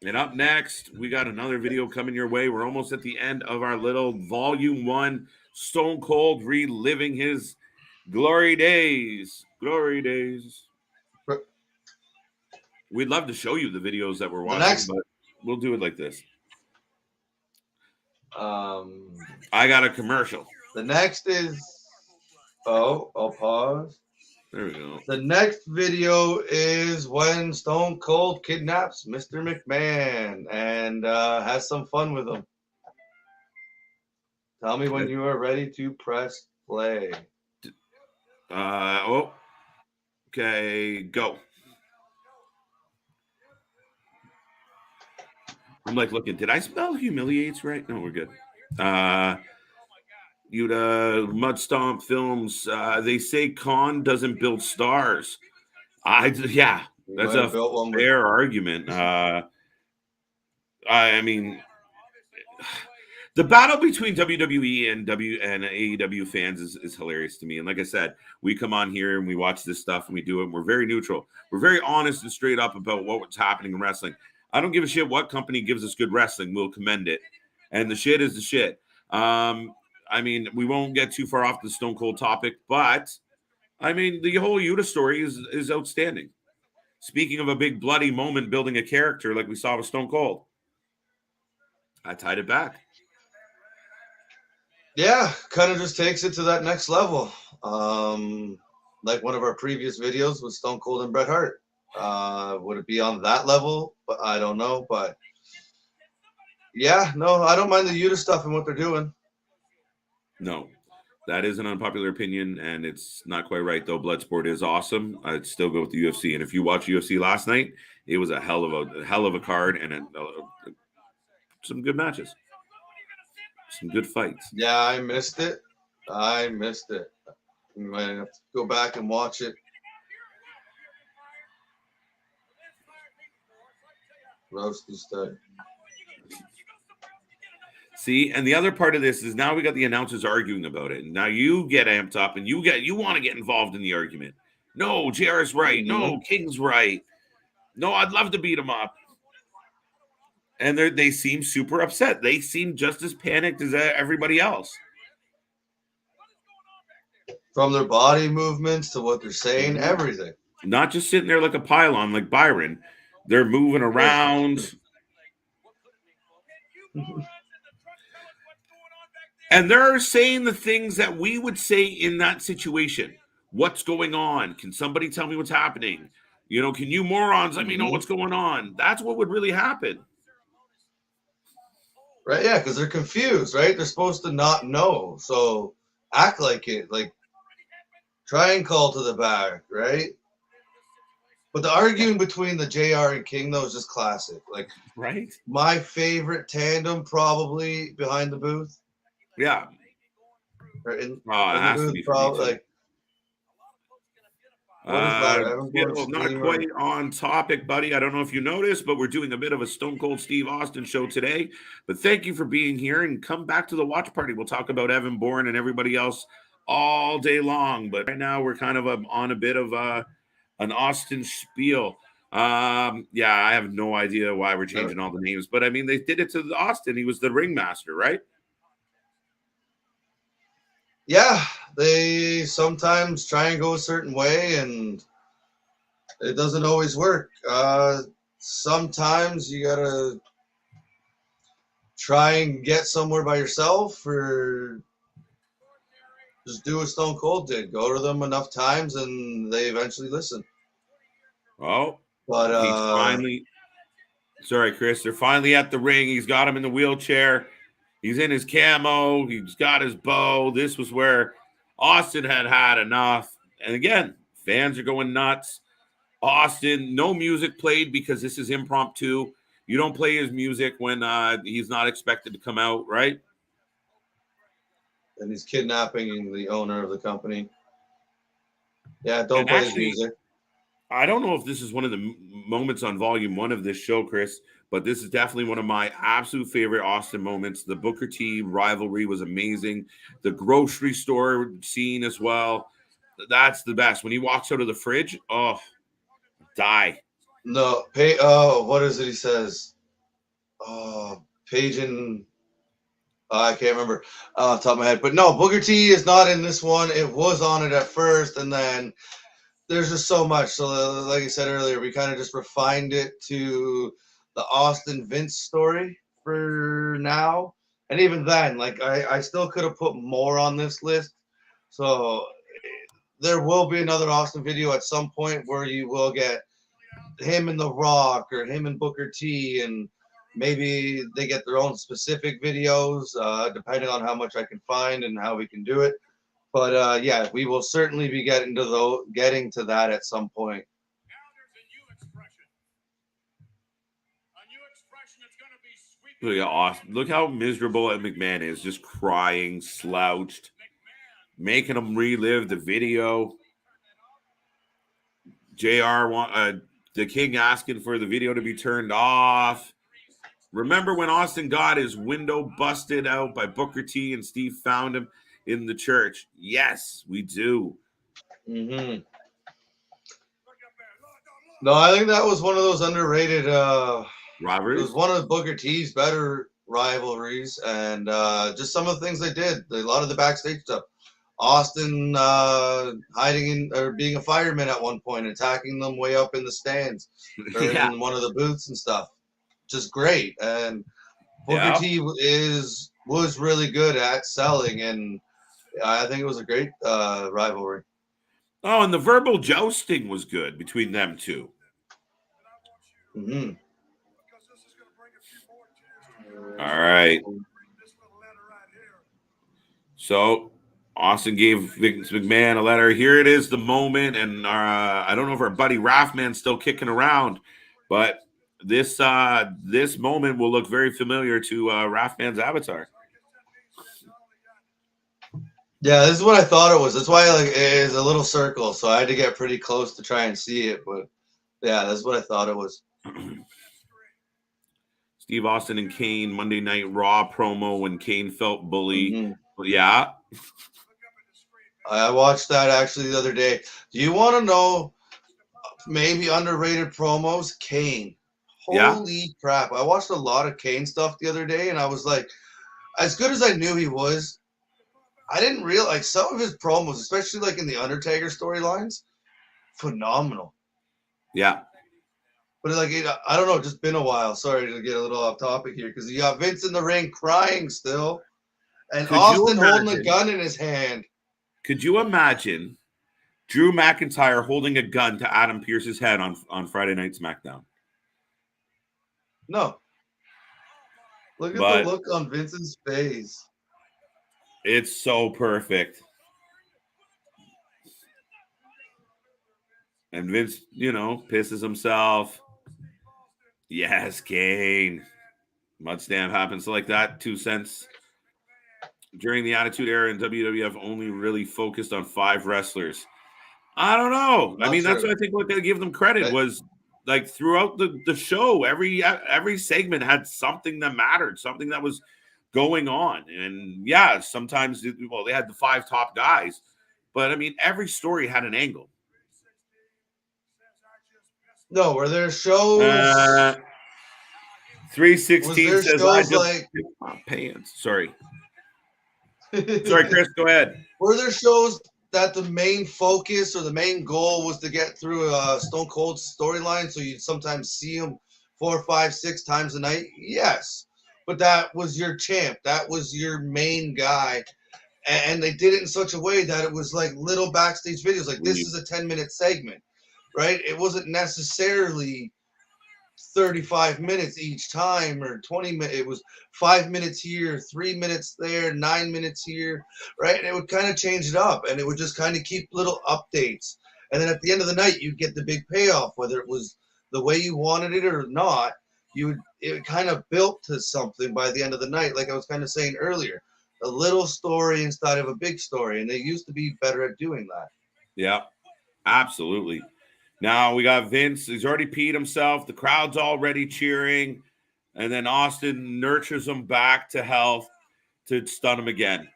And up next, we got another video coming your way. We're almost at the end of our little Volume 1 Stone Cold reliving his glory days. Glory days. We'd love to show you the videos that we're watching, but we'll do it like this. I got a commercial. The next is... Oh, I'll pause. There we go. The next video is when Stone Cold kidnaps Mr. McMahon and has some fun with him. Tell me when you are ready to press play. Okay, go. I'm like looking. Did I spell humiliates right? No, we're good. Yuta, Mud Stomp Films. They say Khan doesn't build stars. Yeah, that's a fair argument. I mean, the battle between WWE and AEW fans is hilarious to me. And like I said, we come on here and we watch this stuff and we do it. And we're very neutral. We're very honest and straight up about what's happening in wrestling. I don't give a shit what company gives us good wrestling. We'll commend it. And the shit is the shit. I mean, we won't get too far off the Stone Cold topic, but I mean, the whole Yuta story is outstanding. Speaking of a big bloody moment building a character like we saw with Stone Cold, I tied it back. Yeah, kind of just takes it to that next level. Like one of our previous videos with Stone Cold and Bret Hart. Would it be on that level? But I don't know. But yeah, no, I don't mind the Yuta stuff and what they're doing. No, that is an unpopular opinion, and it's not quite right, though. Bloodsport is awesome. I'd still go with the UFC. And if you watch UFC last night, it was a hell of a card and some good matches. Some good fights. Yeah, I missed it. I might have to go back and watch it. Roasty stuff. See, and the other part of this is now we got the announcers arguing about it. And now you get amped up and you want to get involved in the argument. No, JR is right. No, King's right. No, I'd love to beat him up. And they seem super upset. They seem just as panicked as everybody else. From their body movements to what they're saying, everything. Not just sitting there like a pylon like Byron. They're moving around. And they're saying the things that we would say in that situation. What's going on? Can somebody tell me what's happening? You know, can you morons let me know what's going on? That's what would really happen. Right, yeah, because they're confused, right? They're supposed to not know. So act like it. Like, try and call to the back, right? But the arguing between the JR and King, though, is just classic. Like, right? My favorite tandem probably behind the booth. Yeah. In the booth, probably, like, not quite on topic, buddy. I don't know if you noticed, but we're doing a bit of a Stone Cold Steve Austin show today. But thank you for being here and come back to the watch party. We'll talk about Evan Bourne and everybody else all day long. But right now we're kind of on a bit of an Austin spiel. Yeah, I have no idea why we're changing all the names, but I mean, they did it to Austin. He was the ringmaster, right? Yeah, they sometimes try and go a certain way, and it doesn't always work. Sometimes you gotta try and get somewhere by yourself, or just do what Stone Cold did. Go to them enough times, and they eventually listen. Oh, but he's finally. Sorry, Chris. They're finally at the ring. He's got him in the wheelchair. He's in his camo. He's got his bow. This was where Austin had enough. And again, fans are going nuts. Austin, no music played because this is impromptu. You don't play his music when he's not expected to come out, right? And he's kidnapping the owner of the company. Yeah, don't And play his actually, music. I don't know if this is one of the moments on volume 1 of this show, Chris, but this is definitely one of my absolute favorite Austin moments. The Booker T rivalry was amazing. The grocery store scene as well. That's the best. When he walks out of the fridge, oh, die. No, what is it he says? Oh, Paige and I can't remember off the top of my head. But no, Booker T is not in this one. It was on it at first, and then there's just so much. So, like I said earlier, we kind of just refined it to the Austin Vince story for now. And even then, like I still could have put more on this list. So there will be another Austin video at some point where you will get him and The Rock or him and Booker T, and maybe they get their own specific videos, depending on how much I can find and how we can do it. But yeah, we will certainly be getting to that at some point. Look at Austin. Look how miserable McMahon is, just crying, slouched, making him relive the video. JR the King asking for the video to be turned off. Remember when Austin got his window busted out by Booker T and Steve found him in the church? Yes, we do. Mm-hmm. No, I think that was one of those underrated rivalries. It was one of Booker T's better rivalries, and just some of the things they did. A lot of the backstage stuff. Austin hiding in or being a fireman at one point, attacking them way up in the stands or in one of the booths and stuff. Just great. And Booker T was really good at selling, and I think it was a great rivalry. Oh, and the verbal jousting was good between them two. Mm-hmm. All right. So Austin gave Vince McMahon a letter. Here it is, the moment. And I don't know if our buddy Raffman's still kicking around, but this moment will look very familiar to Raffman's avatar. Yeah, this is what I thought it was. That's why it is a little circle, so I had to get pretty close to try and see it. But yeah, that's what I thought it was. Steve Austin and Kane Monday Night Raw promo when Kane felt bullied. Mm-hmm. But yeah. I watched that actually the other day. Do you want to know maybe underrated promos? Kane. Holy crap. I watched a lot of Kane stuff the other day, and I was like, as good as I knew he was, I didn't realize some of his promos, especially like in the Undertaker storylines, phenomenal. Yeah. But like, I don't know, just been a while. Sorry to get a little off topic here, because you got Vince in the ring crying still, and Austin holding a gun in his hand. Could you imagine Drew McIntyre holding a gun to Adam Pearce's head on Friday Night SmackDown? No. Look at the look on Vince's face. It's so perfect. And Vince, pisses himself. Yes, Kane. Mud stamp happens like that. 2 cents. During the Attitude Era in WWF, only really focused on 5 wrestlers. I don't know. That's what I think. What they give them credit was like throughout the show, every segment had something that mattered, something that was going on. And yeah, sometimes they had the 5 top guys, but every story had an angle. No, were there shows? 316 says I just picked my pants. Sorry, Chris, go ahead. Were there shows that the main focus or the main goal was to get through a Stone Cold storyline, so you'd sometimes see him 4, 5, 6 times a night? Yes. But that was your champ. That was your main guy. And they did it in such a way that it was like little backstage videos. Like, this is a 10-minute segment, right? It wasn't necessarily 35 minutes each time or 20 minutes. It was 5 minutes here, 3 minutes there, 9 minutes here, right? And it would kind of change it up, and it would just kind of keep little updates. And then at the end of the night, you'd get the big payoff, whether it was the way you wanted it or not. it kind of built to something by the end of the night. Like I was kind of saying earlier, a little story instead of a big story, and they used to be better at doing that. Yeah, absolutely. Now we got Vince. He's already peed himself. The crowd's already cheering. And then Austin nurtures him back to health to stun him again.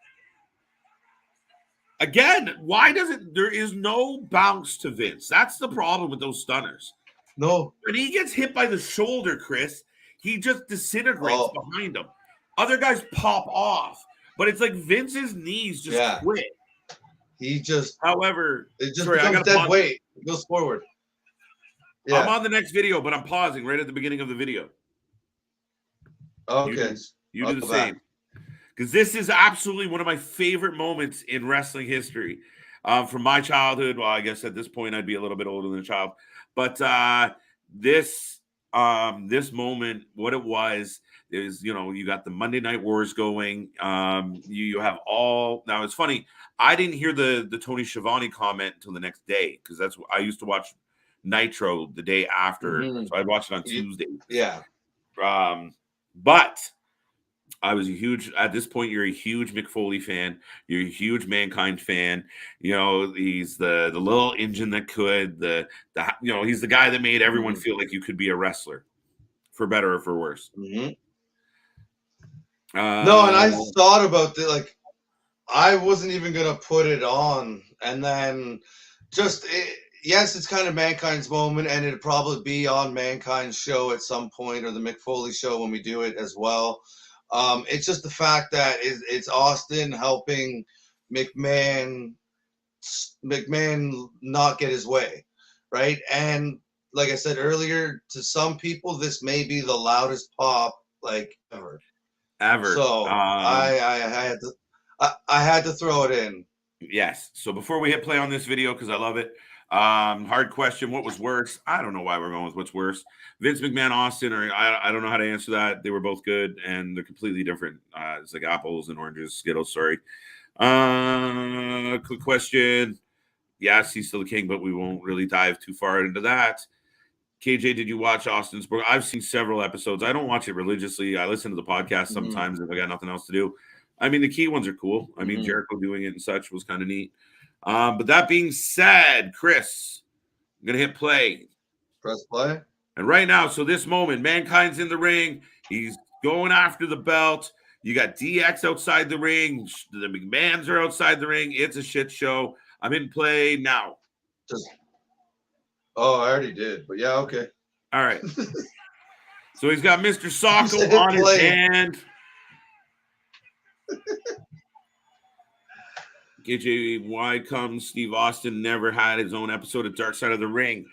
Again, why doesn't there is no bounce to Vince? That's the problem with those stunners. No. When he gets hit by the shoulder, Chris, he just disintegrates behind him. Other guys pop off. But it's like Vince's knees just quit. He just, however, it just becomes dead weight. It goes forward. Yeah. I'm on the next video, but I'm pausing right at the beginning of the video. Okay. You do the same. Because this is absolutely one of my favorite moments in wrestling history. From my childhood, well, I guess at this point I'd be a little bit older than a child. But this moment, what it was is, you got the Monday Night Wars going. You have all. Now it's funny. I didn't hear the Tony Schiavone comment until the next day because I used to watch Nitro the day after, so I'd watch it on Tuesday. Yeah. But I was at this point, you're a huge Mick Foley fan. You're a huge Mankind fan. He's the little engine that could, he's the guy that made everyone feel like you could be a wrestler, for better or for worse. No, and I thought about it, like, I wasn't even going to put it on. And then yes, it's kind of Mankind's moment, and it'd probably be on Mankind's show at some point, or the Mick Foley show when we do it as well. It's just the fact that it's Austin helping McMahon not get his way, right? And like I said earlier, to some people, this may be the loudest pop like ever. So I had to throw it in. Yes. So before we hit play on this video, because I love it. Hard question. What was worse? I don't know why we're going with what's worse. Vince McMahon, Austin, or I don't know how to answer that. They were both good, and they're completely different. It's like apples and oranges, Skittles. Sorry. Quick question. Yes, he's still the king, but we won't really dive too far into that. KJ, did you watch Austin's book? I've seen several episodes. I don't watch it religiously. I listen to the podcast sometimes if I got nothing else to do. I mean, the key ones are cool. I mean, Jericho doing it and such was kind of neat. But that being said, Chris, I'm going to hit play. Press play. And right now, so this moment, Mankind's in the ring. He's going after the belt. You got DX outside the ring. The McMahons are outside the ring. It's a shit show. I'm in play now. I already did, but yeah, okay. All right. So he's got Mr. Socko on his hand. KJ, why comes Steve Austin never had his own episode of Dark Side of the Ring?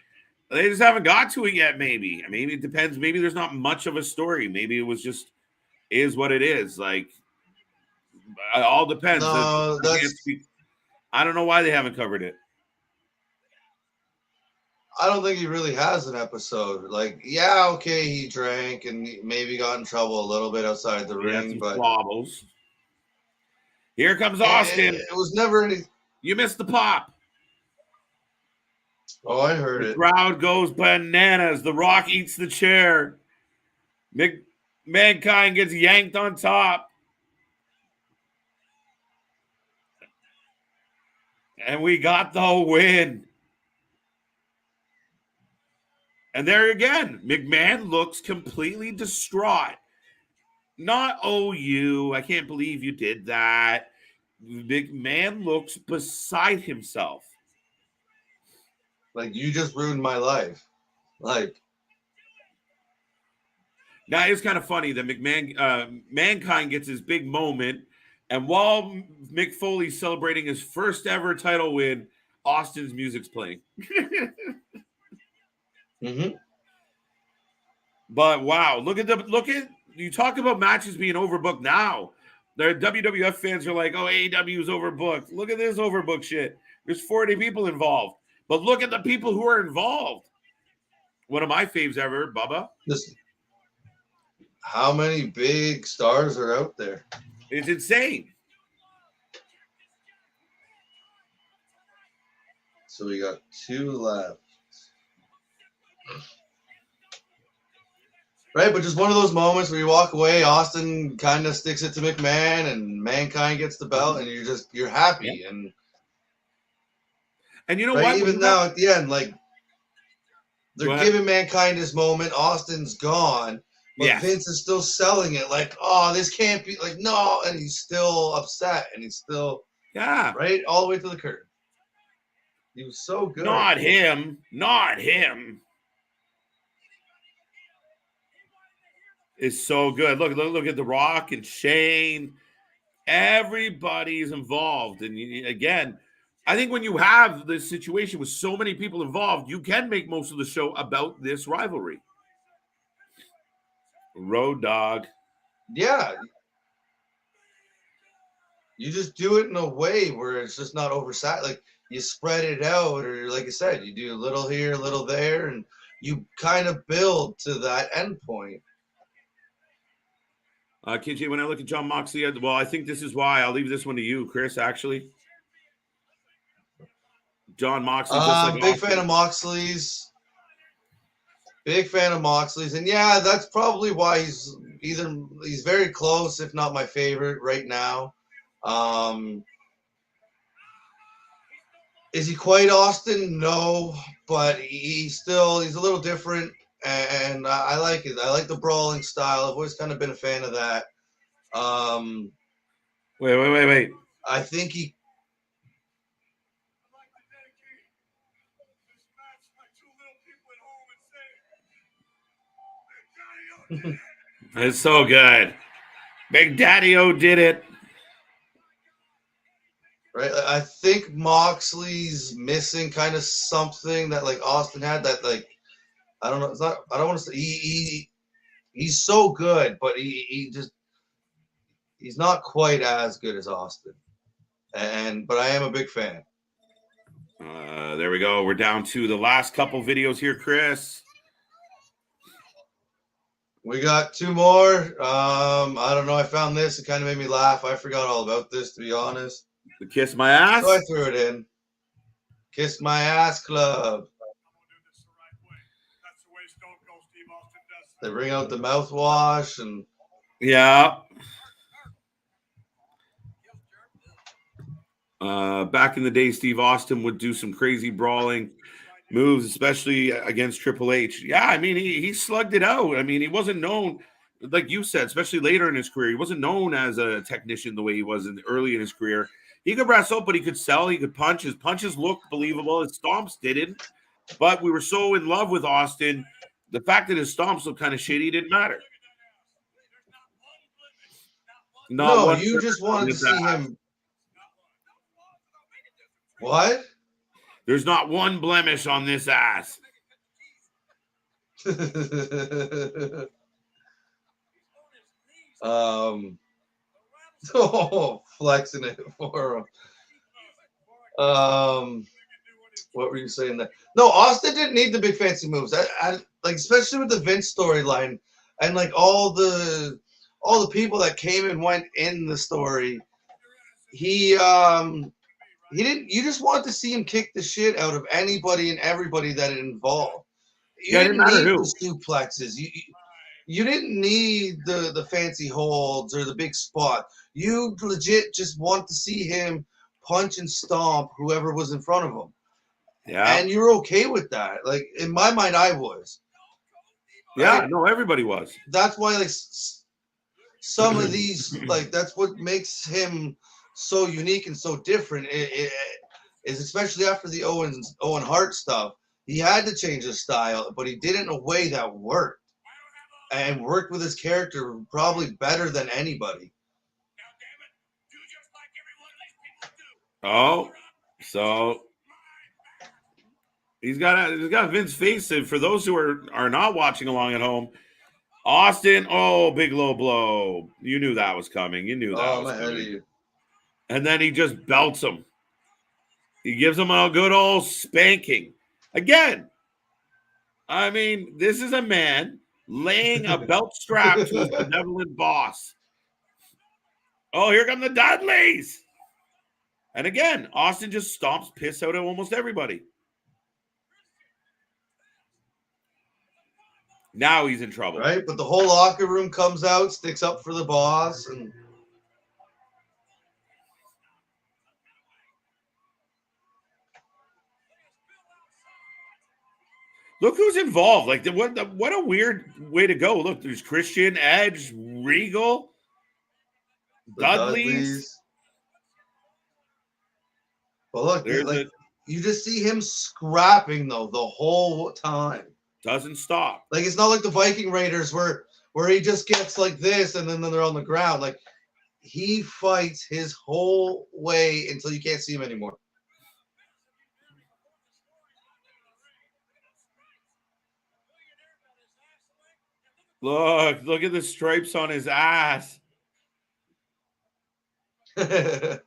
They just haven't got to it yet, maybe. Maybe it depends. Maybe there's not much of a story. Maybe it was just is what it is. Like, it all depends. No, I don't know why they haven't covered it. I don't think he really has an episode. Like, yeah, okay, he drank and maybe got in trouble a little bit outside the ring, but wobbles. Here comes Austin. It was never any. You missed the pop. Oh, I heard it. The crowd goes bananas. The Rock eats the chair. Mankind gets yanked on top. And we got the win. And there again, McMahon looks completely distraught. Not, I can't believe you did that. McMahon looks beside himself. Like, you just ruined my life. Like, now it's kind of funny that Mankind gets his big moment, and while Mick Foley's celebrating his first ever title win, Austin's music's playing. But wow, look at you talk about matches being overbooked now. The WWF fans are like, oh, AEW is overbooked. Look at this overbooked shit. There's 40 people involved. But look at the people who are involved. One of my faves ever, Bubba. Listen, how many big stars are out there? It's insane. So we got 2 left. Right, but just one of those moments where you walk away, Austin kind of sticks it to McMahon, and Mankind gets the belt, and you're happy. Yeah. And you know right, what? even now at the end, like they're giving Mankind his moment. Austin's gone, but Vince is still selling it like, oh, this can't be, like, no, and he's still upset, and he's still right all the way to the curtain. He was so good. Not him. It's so good. Look at The Rock and Shane. Everybody's involved. And again, I think when you have this situation with so many people involved, you can make most of the show about this rivalry. Road Dogg. Yeah. You just do it in a way where it's just not oversized. Like, you spread it out, or like I said, you do a little here, a little there, and you kind of build to that end point. KJ, when I look at Jon Moxley, well, I think this is why. I'll leave this one to you, Chris, actually. Jon Moxley, just like big fan of Moxley's. Big fan of Moxley's. And yeah, that's probably why he's very close, if not my favorite right now. Is he quite Austin? No, but he's a little different, and I like it. I like the brawling style. I've always kind of been a fan of that. Wait. I think he. It's so good. Big Daddy-O did it. Right, I think Moxley's missing kind of something that like Austin had. That, like, I don't know. It's not. I don't want to say he's so good, but he's not quite as good as Austin. But I am a big fan. There we go. We're down to the last couple videos here, Chris. We got two more. I don't know. I found this. It kind of made me laugh. I forgot all about this, to be honest. The Kiss My Ass? So I threw it in. Kiss My Ass Club. They bring out the mouthwash and... Yeah. Back in the day, Steve Austin would do some crazy brawling moves, especially against Triple H. Yeah, I mean, he slugged it out. I mean, he wasn't known, like you said, especially later in his career, he wasn't known as a technician the way he was early in his career. He could wrestle, but he could sell, he could punch. His punches looked believable. His stomps didn't. But we were so in love with Austin, the fact that his stomps looked kind of shitty didn't matter. No, you just wanted to see him. What? There's not one blemish on this ass. Flexing it for him. What were you saying there? No, Austin didn't need the big fancy moves. I like, especially with the Vince storyline and like all the people that came and went in the story. He didn't. You just wanted to see him kick the shit out of anybody and everybody that it involved. You didn't need the suplexes. You didn't need the fancy holds or the big spot. You legit just want to see him punch and stomp whoever was in front of him. Yeah. And you're okay with that. Like, in my mind, I was. Right? Yeah, no, everybody was. That's why, like, some of these, like, that's what makes him so unique and so different. Is especially after the Owen Hart stuff, he had to change his style, but he did it in a way that worked. And worked with his character probably better than anybody. Oh, so he's got Vince face. And for those who are not watching along at home, Austin, big low blow. You knew that was coming. You knew that was coming. And then he just belts him. He gives him a good old spanking. Again, I mean, this is a man laying a belt strap to his benevolent boss. Oh, here come the Dudleys. And again, Austin just stomps piss out of almost everybody. Now he's in trouble. Right? But the whole locker room comes out, sticks up for the boss, and Look who's involved. Like, what a weird way to go. Look, there's Christian, Edge, Regal, the Dudley's. But look, There's like, you just see him scrapping though the whole time. Doesn't stop. Like, it's not like the Viking Raiders where he just gets like this and then they're on the ground. Like, he fights his whole way until you can't see him anymore. Look at the stripes on his ass. Look at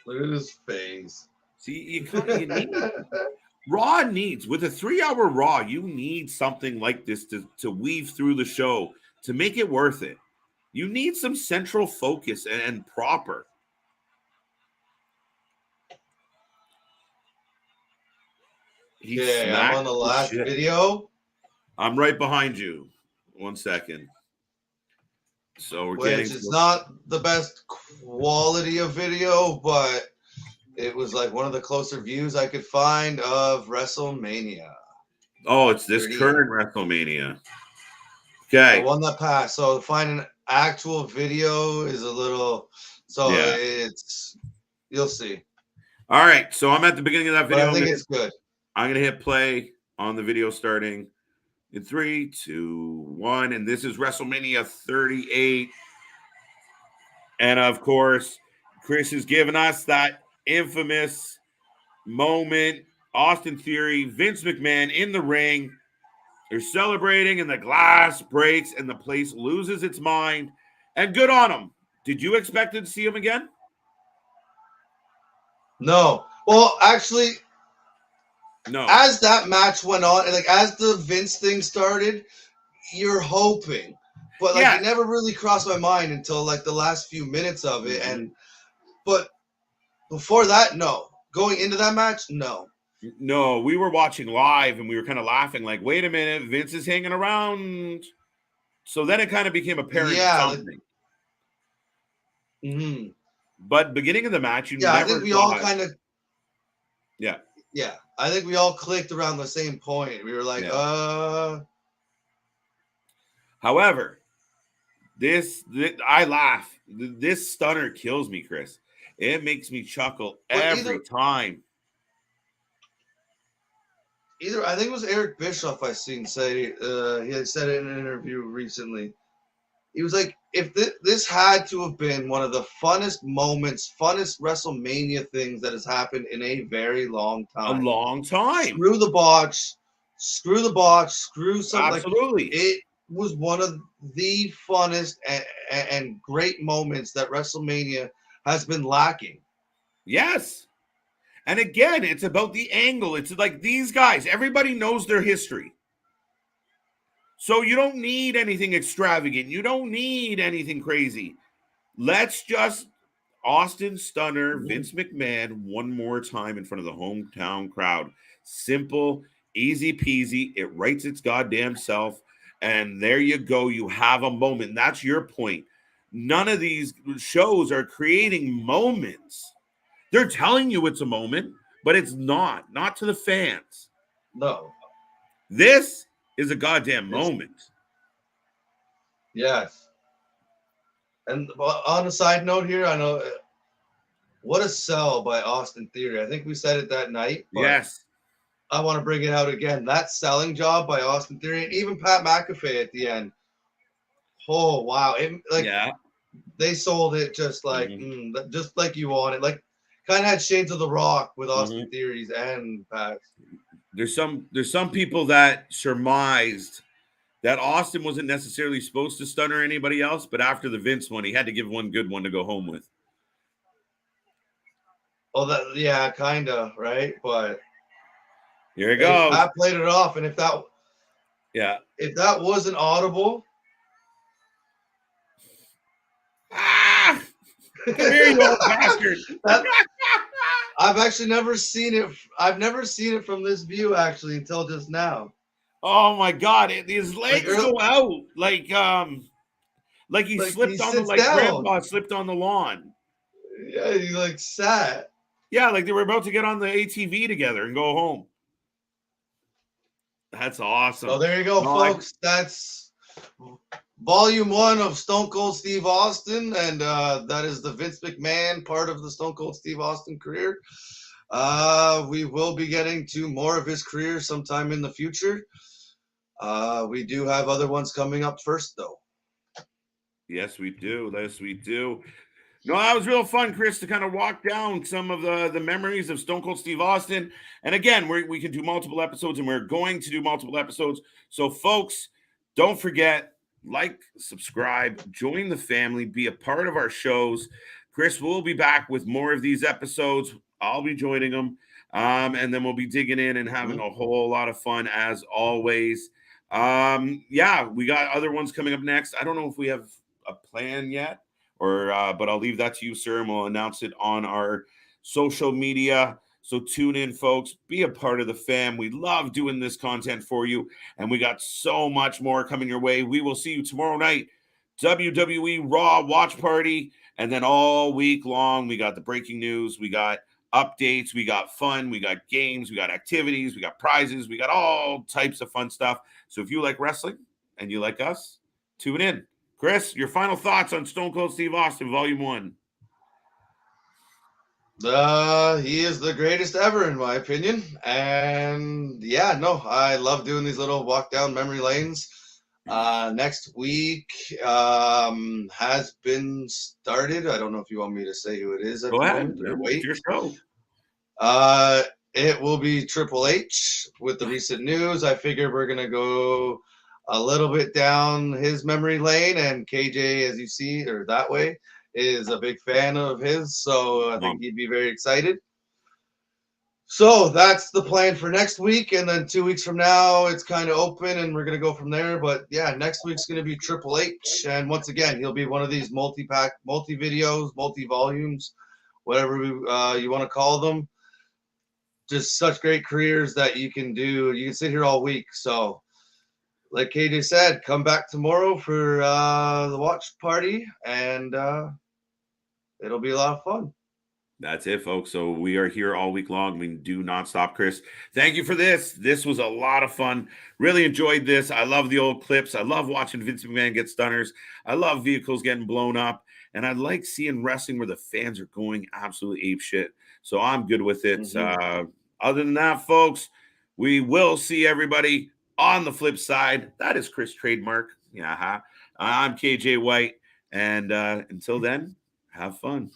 his face. See, you need Raw needs, with a 3-hour Raw, you need something like this to weave through the show to make it worth it. You need some central focus and proper. Yeah, I'm on the last video. I'm right behind you. 1 second. So we're getting. It's not the best quality of video, but it was like one of the closer views I could find of Wrestlemania. Oh, it's this current Wrestlemania. Okay. The one that passed. So finding actual video is a little. So it's. You'll see. All right. So I'm at the beginning of that video. But I think it's good. I'm going to hit play on the video starting in 3, 2, 1. And this is Wrestlemania 38. And of course, Chris has given us that infamous moment. Austin Theory, Vince McMahon in the ring. They're celebrating and the glass breaks and the place loses its mind. And good on them. Did you expect to see him again? No. Well, actually, no. As that match went on, and like as the Vince thing started, you're hoping. But like it never really crossed my mind until like the last few minutes of it. And but before that, no. Going into that match, no. No, we were watching live and we were kind of laughing, like, wait a minute, Vince is hanging around. So then it kind of became apparent something. But beginning of the match, you never I think we all kind of I think we all clicked around the same point. We were like, However, this I laugh. This stunner kills me, Chris. It makes me chuckle every time. I think it was Eric Bischoff I seen say, he had said it in an interview recently. He was like, if this had to have been one of the funnest moments, funnest WrestleMania things that has happened in a very long time. A long time. Screw the botch, screw something. Absolutely. Like, it was one of the funnest and great moments that WrestleMania has been lacking. Yes. And again, it's about the angle. It's like these guys, everybody knows their history. So you don't need anything extravagant. You don't need anything crazy. Let's just Austin Stunner, Vince McMahon one more time in front of the hometown crowd. Simple, easy peasy. It writes its goddamn self. And there you go. You have a moment. That's your point. None of these shows are creating moments. They're telling you it's a moment, but it's not to the fans. No. This is a goddamn moment. Yes. And on a side note here, I know what a sell by Austin Theory. I think we said it that night. But yes. I want to bring it out again. That selling job by Austin Theory and even Pat McAfee at the end. Oh, wow. They sold it just like just like you wanted. Like kind of had shades of The Rock with Austin Theories and Pat. There's some people that surmised that Austin wasn't necessarily supposed to stunner anybody else, but after the Vince one, he had to give one good one to go home with. Oh, kind of, right? But here it goes. Pat played it off, and if that wasn't audible, Come here, you old bastard. I've actually never seen it. I've never seen it from this view actually until just now. Oh my God! His legs Like, go out like he like he slipped on the sits down. grandpa slipped on the lawn. Yeah, he like sat. Yeah, like they were about to get on the ATV together and go home. That's awesome. So there you go, folks. That's Volume 1 of Stone Cold Steve Austin, and that is the Vince McMahon part of the Stone Cold Steve Austin career. We will be getting to more of his career sometime in the future. We do have other ones coming up first, though. Yes, we do. Yes, we do. No, that was real fun, Chris, to kind of walk down some of the memories of Stone Cold Steve Austin. And again, we can do multiple episodes, and we're going to do multiple episodes. So, folks, don't forget, like, subscribe, join the family, be a part of our shows. Chris will be back with more of these episodes. I'll be joining them. And then we'll be digging in and having a whole lot of fun, as always. Yeah, we got other ones coming up next. I don't know if we have a plan yet. But I'll leave that to you, sir, and we'll announce it on our social media. So tune in, folks. Be a part of the fam. We love doing this content for you, and we got so much more coming your way. We will see you tomorrow night, WWE Raw Watch Party, and then all week long, we got the breaking news, we got updates, we got fun, we got games, we got activities, we got prizes, we got all types of fun stuff. So if you like wrestling and you like us, tune in. Chris, your final thoughts on Stone Cold Steve Austin, Volume 1. He is the greatest ever, in my opinion. And yeah, no, I love doing these little walk down memory lanes. Next week has been started. I don't know if you want me to say who it is at Go the ahead. moment, or wait. It's your show. It will be Triple H with the recent news. I figure we're going to go a little bit down his memory lane, and KJ, as you see, or that way, is a big fan of his, so I think he'd be very excited. So that's the plan for next week, and then 2 weeks from now, it's kind of open, and we're going to go from there. But yeah, next week's going to be Triple H, and once again, he'll be one of these multi-pack, multi-videos, multi-volumes, whatever you want to call them. Just such great careers that you can do. You can sit here all week, so like KJ said, come back tomorrow for the watch party, and it'll be a lot of fun. That's it, folks. So we are here all week long. We do not stop, Chris. Thank you for this. This was a lot of fun. Really enjoyed this. I love the old clips. I love watching Vince McMahon get stunners. I love vehicles getting blown up. And I like seeing wrestling where the fans are going absolutely apeshit. So I'm good with it. Other than that, folks, we will see everybody on the flip side. That is Chris Trademark. Yeah, I'm KJ White. And until then, have fun.